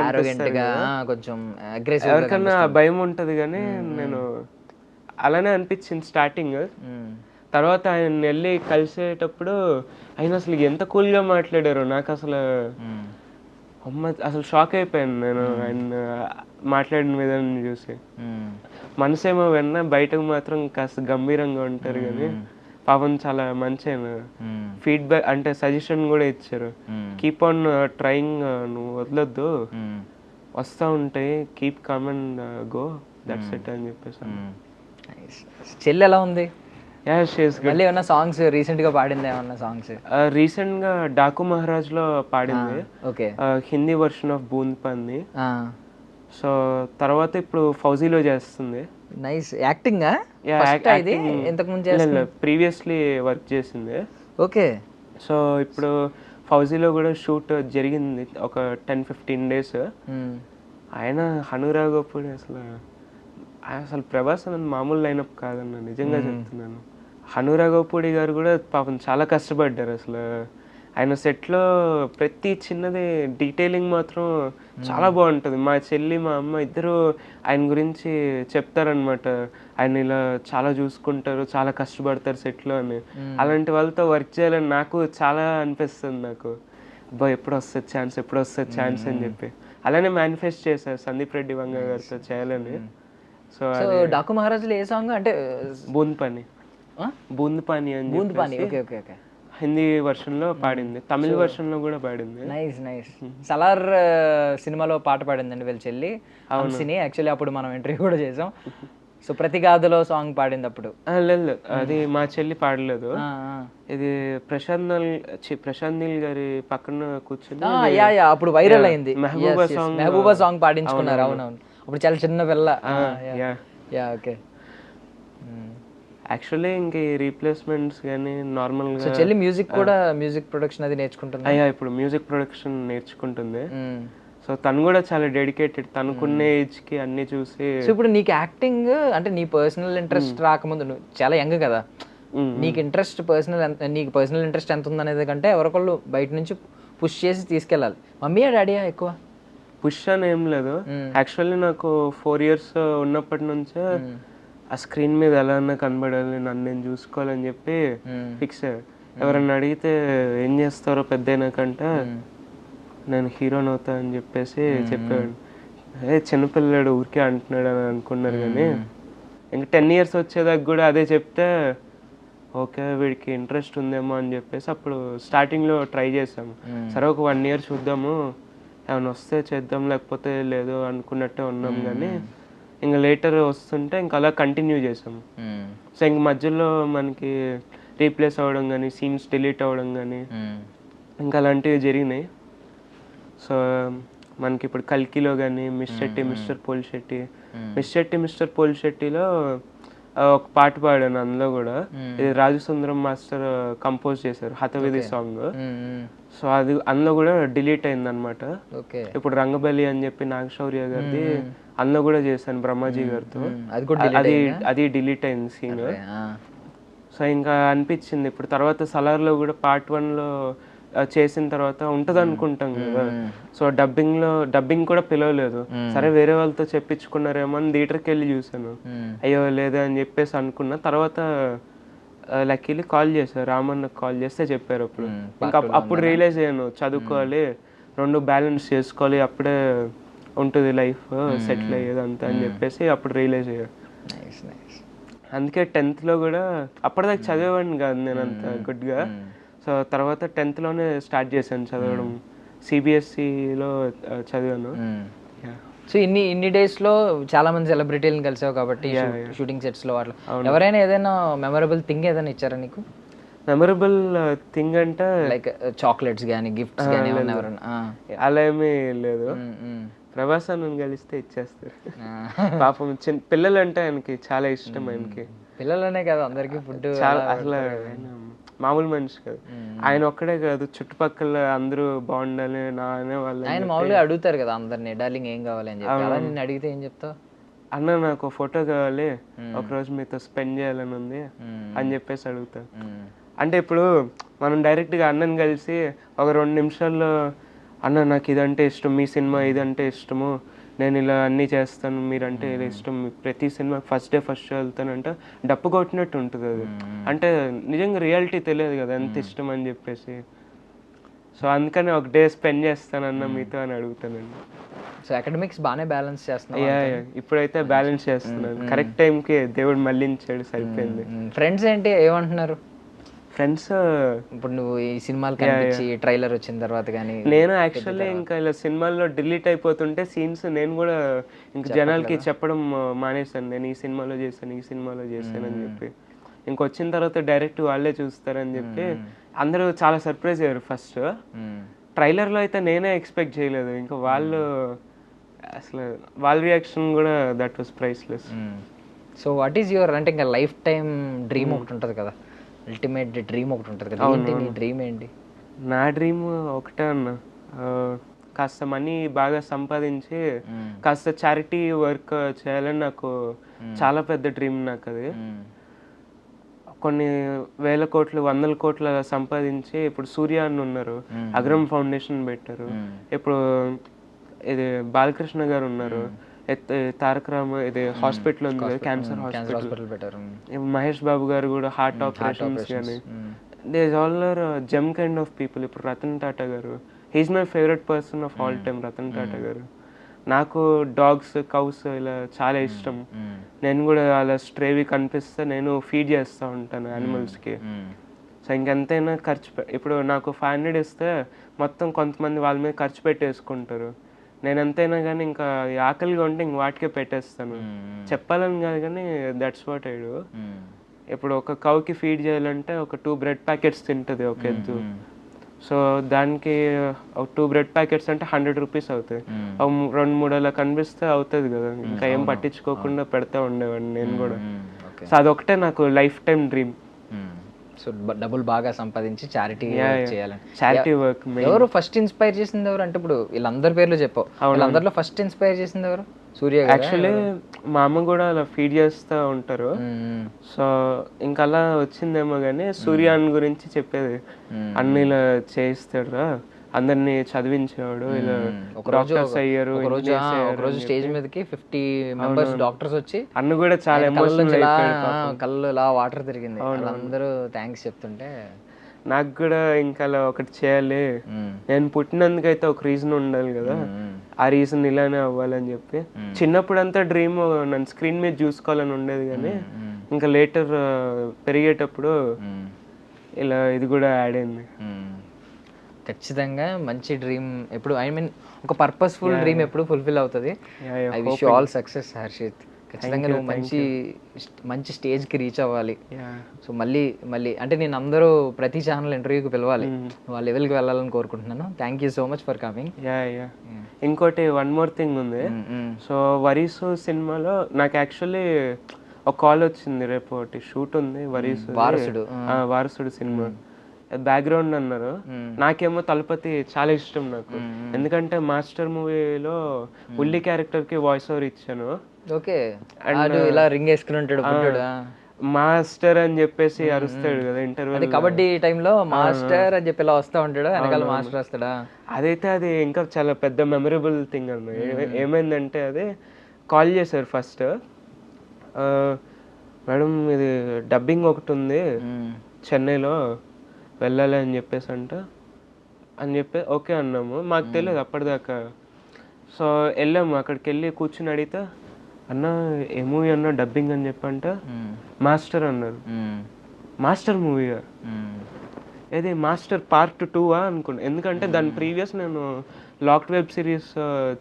కొంచెం అగ్రెసివ్, ఎవరికన్నా భయం ఉంటది కానీ నేను అలానే అనిపించింది స్టార్టింగ్. తర్వాత ఆయన వెళ్ళి కలిసేటప్పుడు ఆయన అసలు ఎంత కూల్ గా మాట్లాడారు, నాకు అసలు అసలు షాక్ అయిపోయాను నేను ఆయన మాట్లాడిన విధానం చూసి. మనసేమో విన్నా, బయటకు మాత్రం కాస్త గంభీరంగా ఉంటారు కానీ పాపం చాలా మంచి ఆయన. ఫీడ్బ్యాక్ అంటే సజెషన్ కూడా ఇచ్చారు. కీప్ ఆన్ ట్రైయింగ్, నువ్వు వదలొద్దు, వస్తూ ఉంటాయి, keep come and go, that's it అని చెప్పేసి. చెల్లి ఎలా ఉంది? మళ్ళీ ఏమన్నా సాంగ్స్ రీసెంట్ గా పాడింది? ఏమన్నా సాంగ్స్ రీసెంట్ గా డాకు మహారాజ్ లో పాడింది, హిందీ వర్షన్ ఆఫ్ బూంద్ పంది. సో తర్వాత ఇప్పుడు ఫౌజీలో చేస్తుంది. నైస్. యాక్టింగ్ ఇంతకు ముందు ప్రీవియస్లీ వర్క్ చేసింది. ఓకే. సో ఇప్పుడు ఫౌజీలో కూడా షూట్ జరిగింది ఒక 10-15 days. ఆయన హనురాగోపుడి అసలు ప్రభాస్ అనేది మామూలు లైనప్ కాదన్న, నిజంగా చెప్తున్నాను. హనురాగోపుడి గారు కూడా పాపం చాలా కష్టపడ్డారు. అసలు ఆయన సెట్లో ప్రతి చిన్నది డీటెయిలింగ్ మాత్రం చాలా బాగుంటుంది. మా చెల్లి మా అమ్మ ఇద్దరు ఆయన గురించి చెప్తారనమాట, ఆయన ఇలా చాలా చూసుకుంటారు, చాలా కష్టపడతారు సెట్లో అని. అలాంటి వాళ్ళతో వర్క్ చేయాలని నాకు చాలా అనిపిస్తుంది. నాకు అబ్బా ఎప్పుడు వస్తుంది ఛాన్స్ అని చెప్పి అలానే మేనిఫెస్ట్ చేశారు సందీప్ రెడ్డి వంగ గారితో చేయాలని. సో డాకు మహారాజ్లో ఏ సాంగ్? అంటే బూంద్ పని. బూంద్ పానీ అని బూంద్ పానీ, చెప్పేసి okay okay okay. Hindi version లో పాడింది, తమిళ వర్షన్ లో కూడా పాడింది. Nice nice. సలార్ సినిమాలో పాట పాడిందండి వీళ్ళ చెల్లి హంసిని. యాక్చువల్లీ అప్పుడు మనం ఇంటర్వ్యూ కూడా చేసాం. సో ప్రతిగాథలో సాంగ్ పాడింది అప్పుడు. లేదు, అది మా చెల్లి పాడలేదు. ఇది ప్రశాంత్ నీల్ గారి పక్కన కూర్చుని అప్పుడు వైరల్ అయింది. మెహబూబా మెహబూబా సాంగ్ పాడించుకున్నారు. అవునవును, అప్పుడు చాలా చిన్న పిల్ల. ఓకే. యాక్చువల్లీ ఇంక రీప్లేస్మెంట్స్ కానీ నార్మల్ గా చెల్లి మ్యూజిక్ కూడా, మ్యూజిక్ ప్రొడక్షన్ అది నేర్చుకుంటుంది. ఇప్పుడు మ్యూజిక్ ప్రొడక్షన్ నేర్చుకుంటుంది. సో తను కూడా చాలా డెడికేటెడ్, తనకున్న ఏజ్ కి అన్ని చూసి. సో ఇప్పుడు నీకు యాక్టింగ్ అంటే నీ పర్సనల్ ఇంట్రెస్ట్ రాకముందు, నువ్వు చాలా యంగ్ కదా, నీకు ఇంట్రెస్ట్ నీకు పర్సనల్ ఇంట్రెస్ట్ ఎంత ఉందనేది కంటే ఎవరికొళ్ళు బయట నుంచి పుష్ చేసి తీసుకెళ్ళాలి. మమ్మీయా డాడీయా ఎక్కువ? పుష్ అని ఏం లేదు. యాక్చువల్లీ నాకు 4 years ఉన్నప్పటి నుంచే ఆ స్క్రీన్ మీద ఎలా అన్నా కనబడాలి, నన్ను నేను చూసుకోవాలని చెప్పి ఫిక్స్ అయ్యాడు. ఎవరన్నా అడిగితే ఏం చేస్తారో పెద్ద అయినాకంటే నేను హీరోని అవుతా అని చెప్పేసి చెప్పాడు. చిన్నపిల్లాడు ఊరికే అంటున్నాడు అని అనుకున్నారు, కానీ ఇంకా 10 years వచ్చేదాకా కూడా అదే చెప్తే ఓకే వీడికి ఇంట్రెస్ట్ ఉందేమో అని చెప్పేసి అప్పుడు స్టార్టింగ్లో ట్రై చేసాము. సరే ఒక 1 year చూద్దాము, ఏమైనా వస్తే చేద్దాం, లేకపోతే లేదు అనుకున్నట్టే ఉన్నాం. కానీ ఇంకా లేటర్ వస్తుంటే ఇంకా అలా కంటిన్యూ చేసాము. సో ఇంక మధ్యలో మనకి రీప్లేస్ అవ్వడం కానీ, సీన్స్ డిలీట్ అవ్వడం కానీ ఇంకా అలాంటివి జరిగినాయి. సో మనకి ఇప్పుడు కల్కిలో కానీ మిస్టర్ పోల్ శెట్టిలో ఒక పాట పాడాను. అందులో కూడా ఇది రాజసుందరం మాస్టర్ కంపోజ్ చేశారు, హతవిధి సాంగ్. సో అది అందులో కూడా డిలీట్ అయింది అనమాట. ఇప్పుడు రంగబలి అని చెప్పి నాగశౌర్య గారిది అందులో కూడా చేశాను బ్రహ్మాజీ గారితో, అది డిలీట్ అయింది సీన్. సో ఇంకా అనిపించింది ఇప్పుడు తర్వాత సలార్లో కూడా పార్ట్ 1లో చేసిన తర్వాత ఉంటది అనుకుంటాం కదా. సో డబ్బింగ్ కూడా పిలవలేదు. సరే వేరే వాళ్ళతో చెప్పించుకున్నారేమో అని థియేటర్కి వెళ్ళి చూసాను. అయ్యో లేదా అని చెప్పేసి అనుకున్నా. తర్వాత లక్కీలీ కాల్ చేశారు, రామన్నకు కాల్ చేస్తే చెప్పారు. అప్పుడు ఇంకా అప్పుడు రియలైజ్ అయ్యాను, చదువుకోవాలి, 2 బ్యాలెన్స్ చేసుకోవాలి, అప్పుడే ఉంటుంది లైఫ్ సెటిల్ అయ్యేది అంతా అని చెప్పేసి అప్పుడు రియలైజ్ అయ్యాను. అందుకే 10th లో కూడా అప్పటిదాకా చదివేవాడిని కాదు నేను అంత గుడ్గా. సో తర్వాత 10th లోనే స్టార్ట్ చేశాను చదవడం. సిబిఎస్ఈలో చదివాను. సో ఇన్ని డేస్లో చాలా మంది సెలబ్రిటీలను కలిసావు కాబట్టి షూటింగ్ సెట్స్లో అట్లా ఎవరైనా ఏదైనా మెమరబుల్ థింగ్ ఏదైనా ఇచ్చారా నీకు? మెమరబుల్ థింగ్ అంటే లైక్ చాక్లెట్స్ కానీ గిఫ్ట్స్ కానీ ఎవరైనా? అలా ఏమీ లేదు. ప్రభాస్ నన్ను కలిస్తే ఇచ్చేస్తారు. పాపం పిల్లలు అంటే ఆయనకి చాలా ఇష్టం. ఆయనకి పిల్లలనే కాదు అందరికి ఫుడ్ చాలా, అసలు మామూలు మనిషి కాదు. ఆయన ఒక్కడే కాదు, చుట్టుపక్కల అందరూ బాగుండాలి నా అనే వాళ్ళు. ఆయన మామూలుగా అడుగుతారు కదా అందరినీ, డార్లింగ్ ఏం కావాలి అని చెప్పి. అలా నేను అడిగితే ఏం చెప్తావు? అన్న నాకు ఫోటో కావాలి, ఒకరోజు మీతో స్పెండ్ చేయాలని ఉంది అని చెప్పేసి అడుగుతా. అంటే ఇప్పుడు మనం డైరెక్ట్గా అన్నని కలిసి ఒక 2 నిమిషాల్లో అన్న నాకు ఇదంటే ఇష్టం, మీ సినిమా ఇదంటే ఇష్టము, నేను ఇలా అన్నీ చేస్తాను, మీరంటే ఇలా ఇష్టం, ప్రతి సినిమా ఫస్ట్ డే వెళ్తానంటే డప్పు కొట్టినట్టు ఉంటుంది అది. అంటే నిజంగా రియాలిటీ తెలియదు కదా ఎంత ఇష్టం అని చెప్పేసి. సో అందుకని ఒక డే స్పెండ్ చేస్తానన్న మీతో అని అడుగుతానండి. సో అకాడమిక్స్ బాగానే బ్యాలెన్స్ చేస్తున్నాను. ఇప్పుడైతే బ్యాలెన్స్ చేస్తున్నాను. కరెక్ట్ టైంకి దేవుడు మళ్ళించాడు, సరిపోయింది. ఫ్రెండ్స్ ఏంటి ఏమంటున్నారు? ఫ్రెండ్స్ ఇప్పుడు నువ్వు ఈ సినిమాలు కనిపించి ట్రైలర్ వచ్చిన తర్వాత కానీ? నేను యాక్చువల్లీ ఇంకా ఇలా సినిమాల్లో డిలీట్ అయిపోతుంటే సీన్స్ నేను కూడా ఇంకా జనాలకి చెప్పడం మానేశాను. నేను ఈ సినిమాలో చేశాను అని చెప్పి. ఇంకొచ్చిన తర్వాత డైరెక్ట్ వాళ్ళే చూస్తారని చెప్పి అందరూ చాలా సర్ప్రైజ్ అయ్యారు. ఫస్ట్ ట్రైలర్లో అయితే నేనే ఎక్స్పెక్ట్ చేయలేదు. ఇంకా వాళ్ళు అసలు వాళ్ళ రియాక్షన్ కూడా that was priceless. So what is your అంటే ఇంకా లైఫ్ టైం డ్రీమ్ ఒకటి ఉంటుంది కదా, అల్టిమేట్ డ్రీమ్ ఒకటి ఉంటుంది కదా, ఏంటి నీ డ్రీమ్ ఏంటి? నా డ్రీమ్ ఒకటే అన్న, కాస్త మనీ బాగా సంపాదించి కాస్త చారిటీ వర్క్ చేయాలని నాకు చాలా పెద్ద డ్రీమ్. నాకు అది కొన్ని 1000 కోట్లు 100 కోట్ల సంపాదించి ఇప్పుడు సూర్య అని ఉన్నారు, అగ్రం ఫౌండేషన్ పెట్టారు. ఇప్పుడు ఇది బాలకృష్ణ గారు ఉన్నారు, తారక రామ ఇది హాస్పిటల్ ఉంది కదా, క్యాన్సర్ హాస్పిటల్ పెట్టారు. మహేష్ బాబు గారు కూడా హార్ట్ ఆపరేషన్స్ కానీ. There is all gem kind of people. ఇప్పుడు రతన్ టాటా గారు, he's my favourite person of all time. Ratan Tata గారు నాకు డాగ్స్ కౌస్ ఇలా చాలా ఇష్టం. నేను కూడా అలా స్ట్రేవి కనిపిస్తే నేను ఫీడ్ చేస్తూ ఉంటాను యానిమల్స్కి. సో ఇంకెంతైనా ఇప్పుడు నాకు 500 ఇస్తే మొత్తం కొంతమంది వాళ్ళ మీద ఖర్చు పెట్టేసుకుంటారు. నేను ఎంతైనా కానీ ఇంకా ఆకలిగా ఉంటే ఇంక వాటికే పెట్టేస్తాను. చెప్పాలని కాదు కానీ దట్స్ వాట్ ఐ డూ. ఇప్పుడు ఒక కౌకి ఫీడ్ చేయాలంటే ఒక 2 బ్రెడ్ ప్యాకెట్స్ తింటుంది ఒక ఎద్దు. సో దానికి ఒక 2 బ్రెడ్ ప్యాకెట్స్ అంటే 100 రూపీస్ అవుతాయి. 2-3 అలా కనిపిస్తే అవుతుంది కదా, ఇంకా ఏం పట్టించుకోకుండా పెడతా ఉండేవాడిని నేను కూడా. సో అదొకటే నాకు లైఫ్ టైం డ్రీమ్. సో డబ్బులు బాగా సంపాదించి చారిటీ చేయాలని. Charity work. ఎవరు ఫస్ట్ ఇన్స్పైర్ చేసింది ఎవరు అంటే ఇప్పుడు వీళ్ళందరి పేర్లు చెప్పావు, వీళ్ళందరిలో ఫస్ట్ ఇన్స్పైర్ చేసింది ఎవరు? సూర్య. యాక్చువల్లీ మా అమ్మ కూడా అలా ఫీడ్ చేస్తూ ఉంటారు. సో ఇంకా అలా వచ్చిందేమో కానీ సూర్య అన్న గురించి చెప్పేది, అన్న ఇలా చేయిస్తాడు, అందరినీ చదివించేవాడు, ఇలా డాక్టర్స్ అయ్యారు. ఒకరోజు స్టేజ్ మీదకి 50 మెంబర్స్ డాక్టర్స్ వచ్చి అన్న కూడా చాలా ఎమోషనల్ కళ్ళు ఇలా వాటర్ తిరిగింది. అందరూ థ్యాంక్స్ చెప్తుంటే నాకు కూడా ఇంకా అలా ఒకటి చేయాలి, నేను పుట్టినందుకైతే ఒక రీజన్ ఉండాలి కదా, ఆ రీజన్ ఇలానే అవ్వాలని చెప్పి చిన్నప్పుడంతా డ్రీమ్ నన్ను స్క్రీన్ మీద చూసుకోవాలని ఉండేది. కానీ ఇంకా లేటర్ పెరిగేటప్పుడు ఇలా ఇది కూడా యాడ్ అయింది. ఖచ్చితంగా మంచి డ్రీమ్ ఎప్పుడు, ఐ మీన్ ఒక పర్పస్ఫుల్ డ్రీమ్ ఎప్పుడు ఫుల్ఫిల్ అవుతుంది. I wish you all success Harshit. ఖచ్చితంగా నువ్వు మంచి స్టేజ్కి రీచ్ అవ్వాలి. సో మళ్ళీ అంటే నేను అందరూ ప్రతి ఛానల్ ఇంటర్వ్యూకి పిలవాలి, నువ్వు ఆ లెవెల్కి వెళ్ళాలని కోరుకుంటున్నాను. Thank you so much for coming. ఇంకోటి వన్ మోర్ థింగ్ ఉంది. సో వరీసు సినిమాలో నాకు యాక్చువల్లీ ఒక కాల్ వచ్చింది, రేపు ఒకటి షూట్ ఉంది వారసుడు సినిమా బ్యాక్గ్రౌండ్ అన్నారు. నాకేమో తలపతి చాలా ఇష్టం నాకు, ఎందుకంటే మాస్టర్ మూవీలో ఉల్లి క్యారెక్టర్ కి వాయిస్ ఓవర్ ఇచ్చాను. ఓకే, ఇలా రింగ్ వేసుకుని ఉంటాడు మాస్టర్ అని చెప్పేసి అరుస్తాడు కదా ఇంటర్వ్యూ. కబడ్డీ టైంలో మాస్టర్ అని చెప్పి ఇలా వస్తా ఉంటాడు, వెనకాల మాస్టర్ వస్తాడా. అదైతే అది ఇంకా చాలా పెద్ద మెమరబుల్ థింగ్ అన్న. ఏమైందంటే అది కాల్ చేశారు ఫస్ట్, మేడం ఇది డబ్బింగ్ ఒకటి ఉంది చెన్నైలో వెళ్ళాలి అని చెప్పేసి అని చెప్పి ఓకే అన్నాము. మాకు తెలియదు అప్పటిదాకా. సో వెళ్ళాము, అక్కడికి వెళ్ళి కూర్చుని అడిగితే అన్న ఏ మూవీ అన్నా డబ్బింగ్ అని చెప్పంట మాస్టర్ అన్నారు. మాస్టర్ మూవీగా? ఏది మాస్టర్ పార్ట్ 2 అనుకున్నా, ఎందుకంటే దాని ప్రీవియస్ నేను లాక్డ్ వెబ్ సిరీస్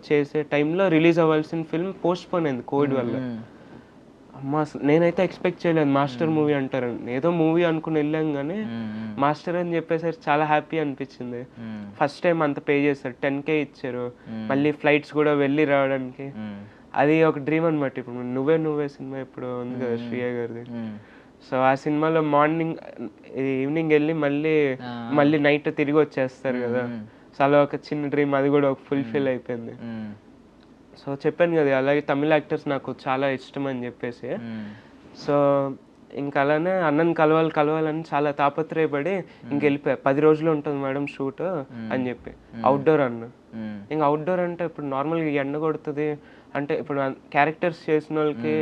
చేసే టైంలో రిలీజ్ అవ్వాల్సిన ఫిల్మ్ పోస్ట్ పోన్ అయింది కోవిడ్ వల్ల. అమ్మా నేనైతే ఎక్స్పెక్ట్ చేయలేదు మాస్టర్ మూవీ అంటారని. ఏదో మూవీ అనుకుని వెళ్ళాం కానీ మాస్టర్ అని చెప్పేసరికి చాలా హ్యాపీ అనిపించింది. ఫస్ట్ టైం అంత పే చేశారు, 10K ఇచ్చారు, మళ్ళీ ఫ్లైట్స్ కూడా వెళ్ళి రావడానికి. అది ఒక డ్రీమ్ అనమాట. ఇప్పుడు నువ్వే సినిమా ఇప్పుడు ఉంది కదా శ్రీయ గారిది. సో ఆ సినిమాలో మార్నింగ్ ఈవినింగ్ వెళ్ళి మళ్ళీ నైట్ తిరిగి వచ్చేస్తారు కదా. సో అలా ఒక చిన్న డ్రీమ్, అది కూడా ఒక ఫుల్ఫిల్ అయిపోయింది. సో చెప్పాను కదా, అలాగే తమిళ యాక్టర్స్ నాకు చాలా ఇష్టం అని చెప్పేసి. సో ఇంకా అలానే అన్నని కలవాలని చాలా తాపత్రయపడి ఇంకెళ్ళిపోయా. 10 రోజులు ఉంటుంది మేడం షూట్ అని చెప్పి. అవుట్డోర్ అన్న. ఇంకా అవుట్డోర్ అంటే ఇప్పుడు నార్మల్గా ఎండ కొడుతుంది అంటే ఇప్పుడు క్యారెక్టర్స్ చేసిన వాళ్ళకి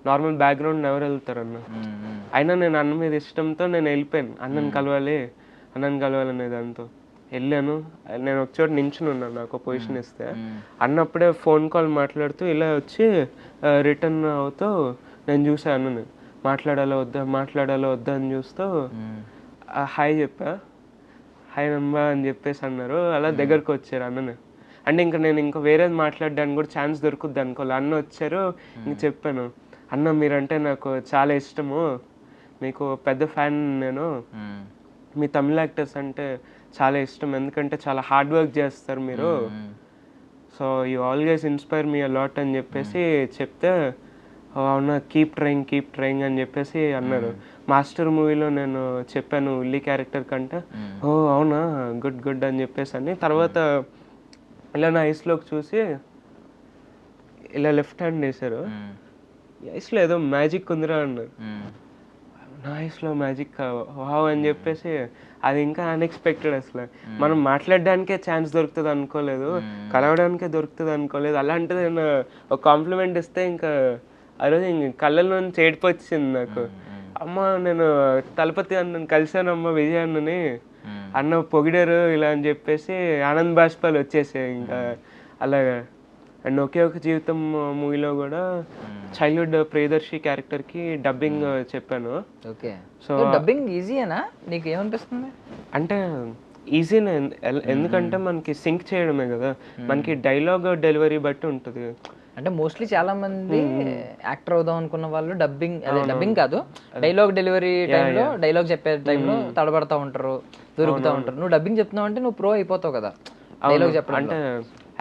నార్మల్ బ్యాక్గ్రౌండ్ ఎవరు వెళ్తారు అన్న. అయినా నేను అన్న మీద ఇష్టంతో నేను వెళ్ళిపోయాను, అన్నని కలవాలి అనే దాంతో వెళ్ళాను. నేను ఒక చోట నించుని ఉన్నాను, నాకు పొజిషన్ ఇస్తే అన్నప్పుడే ఫోన్ కాల్ మాట్లాడుతూ ఇలా వచ్చి రిటర్న్ అవుతూ నేను చూసాను అన్నని. మాట్లాడాలో వద్దా అని చూస్తూ హాయ్ చెప్పా, హాయ్ నమ్మా అని చెప్పేసి అన్నారు. అలా దగ్గరకు వచ్చారు అన్నని. అంటే నేను ఇంకా వేరేది మాట్లాడడానికి కూడా ఛాన్స్ దొరుకుద్ది అనుకోవాలి. అన్న వచ్చారు, ఇంక చెప్పాను అన్న మీరంటే నాకు చాలా ఇష్టము, మీకు పెద్ద ఫ్యాన్ నేను, మీ తమిళ యాక్టర్స్ అంటే చాలా ఇష్టం, ఎందుకంటే చాలా హార్డ్ వర్క్ చేస్తారు మీరు, so you always inspire me a lot అని చెప్పేసి చెప్తే అవునా కీప్ ట్రైయింగ్ అని చెప్పేసి అన్నారు. మాస్టర్ మూవీలో నేను చెప్పాను ఉల్లి క్యారెక్టర్ కంటే, ఓ అవునా గుడ్ అని చెప్పేసి అని. తర్వాత ఇలా నా ఐస్లోకి చూసి ఇలా లెఫ్ట్ హ్యాండ్ వేశారు, ఐస్లో ఏదో మ్యాజిక్ ఉందిరా అన్నారు. నా ఐస్లో మ్యాజిక్ వావ్ అని చెప్పేసి అది ఇంకా అన్ఎక్స్పెక్టెడ్. అసలు మనం మాట్లాడడానికే ఛాన్స్ దొరుకుతుంది అనుకోలేదు, కలవడానికే దొరుకుతుంది అనుకోలేదు. అలాంటిది నేను ఒక కాంప్లిమెంట్ ఇస్తే ఇంకా ఆ రోజు ఇంక కళ్ళలో నుంచి ఏడుపు వచ్చింది నాకు. అమ్మ నేను తలపతి అన్నని కలిశానమ్మ విజయ్ అన్నని, అన్న పొగిడారు ఇలా అని చెప్పేసి ఆనంద్ బాష్పాలు వచ్చేసాయి ఇంకా అలాగా. అండ్ ఒకే ఒక జీవితం మూవీలో కూడా చైల్డ్హుడ్ ప్రియదర్శి క్యారెక్టర్కి డబ్బింగ్ చెప్పాను. ఓకే. సో డబ్బింగ్ ఈజీయేనా, నీకు ఏమనిపిస్తుంది? అంటే ఈజీనే, ఎందుకంటే మనకి సింక్ చేయడమే కదా, మనకి డైలాగ్ డెలివరీ బట్టి ఉంటుంది. అంటే మోస్ట్లీ చాలా మంది యాక్టర్ అవుదాం అనుకున్న వాళ్ళు డబ్బింగ్, అదే డబ్బింగ్ కాదు, డైలాగ్ డెలివరీ టైంలో, డైలాగ్ చెప్పే టైంలో తడబడతా ఉంటారు, దొరుకుతూ ఉంటారు. నువ్వు డబ్బింగ్ చెప్తున్నావు అంటే నువ్వు ప్రో అయిపోతావు కదా డైలాగ్ చెప్పడం. అంటే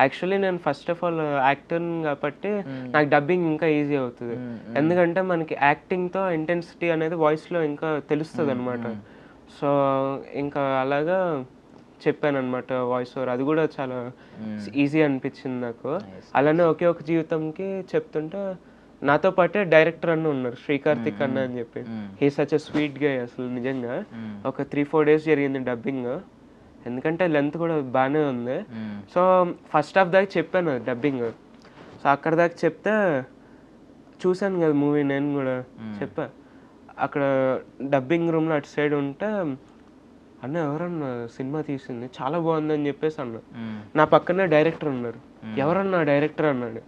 యాక్చువల్లీ నేను ఫస్ట్ ఆఫ్ ఆల్ యాక్టర్ కాబట్టి నాకు డబ్బింగ్ ఇంకా ఈజీ అవుతుంది, ఎందుకంటే మనకి యాక్టింగ్తో ఇంటెన్సిటీ అనేది వాయిస్లో ఇంకా తెలుస్తుంది అనమాట. సో ఇంకా అలాగా చెప్పాను అనమాట వాయిస్ ఓవర్, అది కూడా చాలా ఈజీ అనిపించింది నాకు. అలానే ఒకే ఒక జీవితంకి చెప్తుంటే నాతో పాటే డైరెక్టర్ అన్న ఉన్నారు, శ్రీకార్తిక్ అన్న అని చెప్పి. హీ సచ్ ఎ స్వీట్ గా, అసలు నిజంగా ఒక 3-4 days జరిగింది డబ్బింగ్, ఎందుకంటే లెంత్ కూడా బాగానే ఉంది. సో ఫస్ట్ హాఫ్ దాకా చెప్పాను డబ్బింగ్. సో అక్కడ దాకా చెప్తే చూశాను కదా మూవీ, నేను కూడా చెప్పా అక్కడ డబ్బింగ్ రూమ్లో అటు సైడ్ ఉంటే, అన్న ఎవరన్నా సినిమా తీసింది చాలా బాగుందని చెప్పేసి అన్న. నా పక్కనే డైరెక్టర్ ఉన్నారు, ఎవరన్నా డైరెక్టర్ అన్నాడు.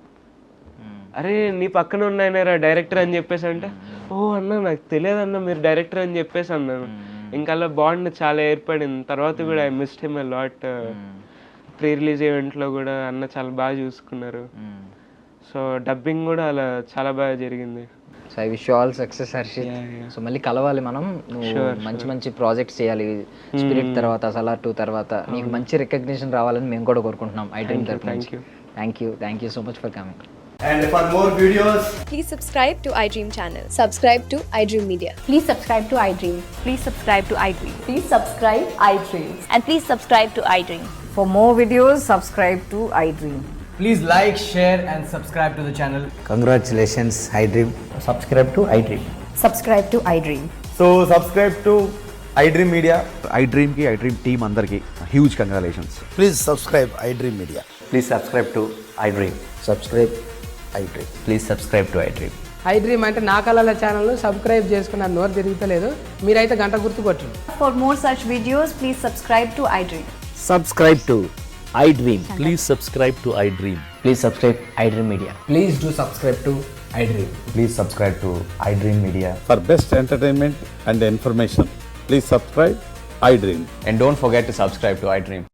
అరే నీ పక్కన ఉన్నాయనరా డైరెక్టర్ అని చెప్పేసి అంటే, ఓ అన్న నాకు తెలియదన్న మీరు డైరెక్టర్ అని చెప్పేసి అన్నాను. ఇంకా అలా బాండ్ చాలా ఏర్పడింది. తర్వాత కూడా I missed him a lot. Pre release ఈవెంట్లో కూడా అన్న చాలా బాగా చూసుకున్నారు. సో డబ్బింగ్ కూడా అలా చాలా బాగా జరిగింది. So I wish you all success Harshit. So మళ్ళీ కలవాలి మనం, నువ్వు మంచి మంచి ప్రాజెక్ట్స్ చేయాలి, స్పిరిట్ తర్వాత సలార్ 2 తర్వాత నీకు మంచి రికగ్నిషన్ రావాలని మేము కూడా కోరుకుంటున్నాం ఐ డ్రీమ్ తరఫు నుంచి. Thank you so much for coming. And for more videos, please subscribe to iDream channel. Subscribe to iDream Media. Please subscribe to iDream. Please subscribe to iDream. Please subscribe iDream. And please subscribe to iDream. For more videos, subscribe to iDream. please like, share and subscribe to the channel. Congratulations, iDream. Subscribe to iDream. Subscribe to iDream. So subscribe to iDream Media. iDream ki iDream team andarki huge congratulations. Please subscribe iDream Media. Please subscribe to iDream. Subscribe iDream. Please subscribe to iDream. iDream అంటే నా కళల channel subscribe చేసుకున్న నోరు తిరుగుతలేదు, మీరైతే గంట గుర్తు కొట్టండి. For more such videos, please subscribe to iDream. Subscribe to iDream. Please subscribe to iDream. Please subscribe iDream Media. Please do subscribe to iDream. Please subscribe to iDream Media. For best entertainment and information, please subscribe iDream. And don't forget to subscribe to iDream.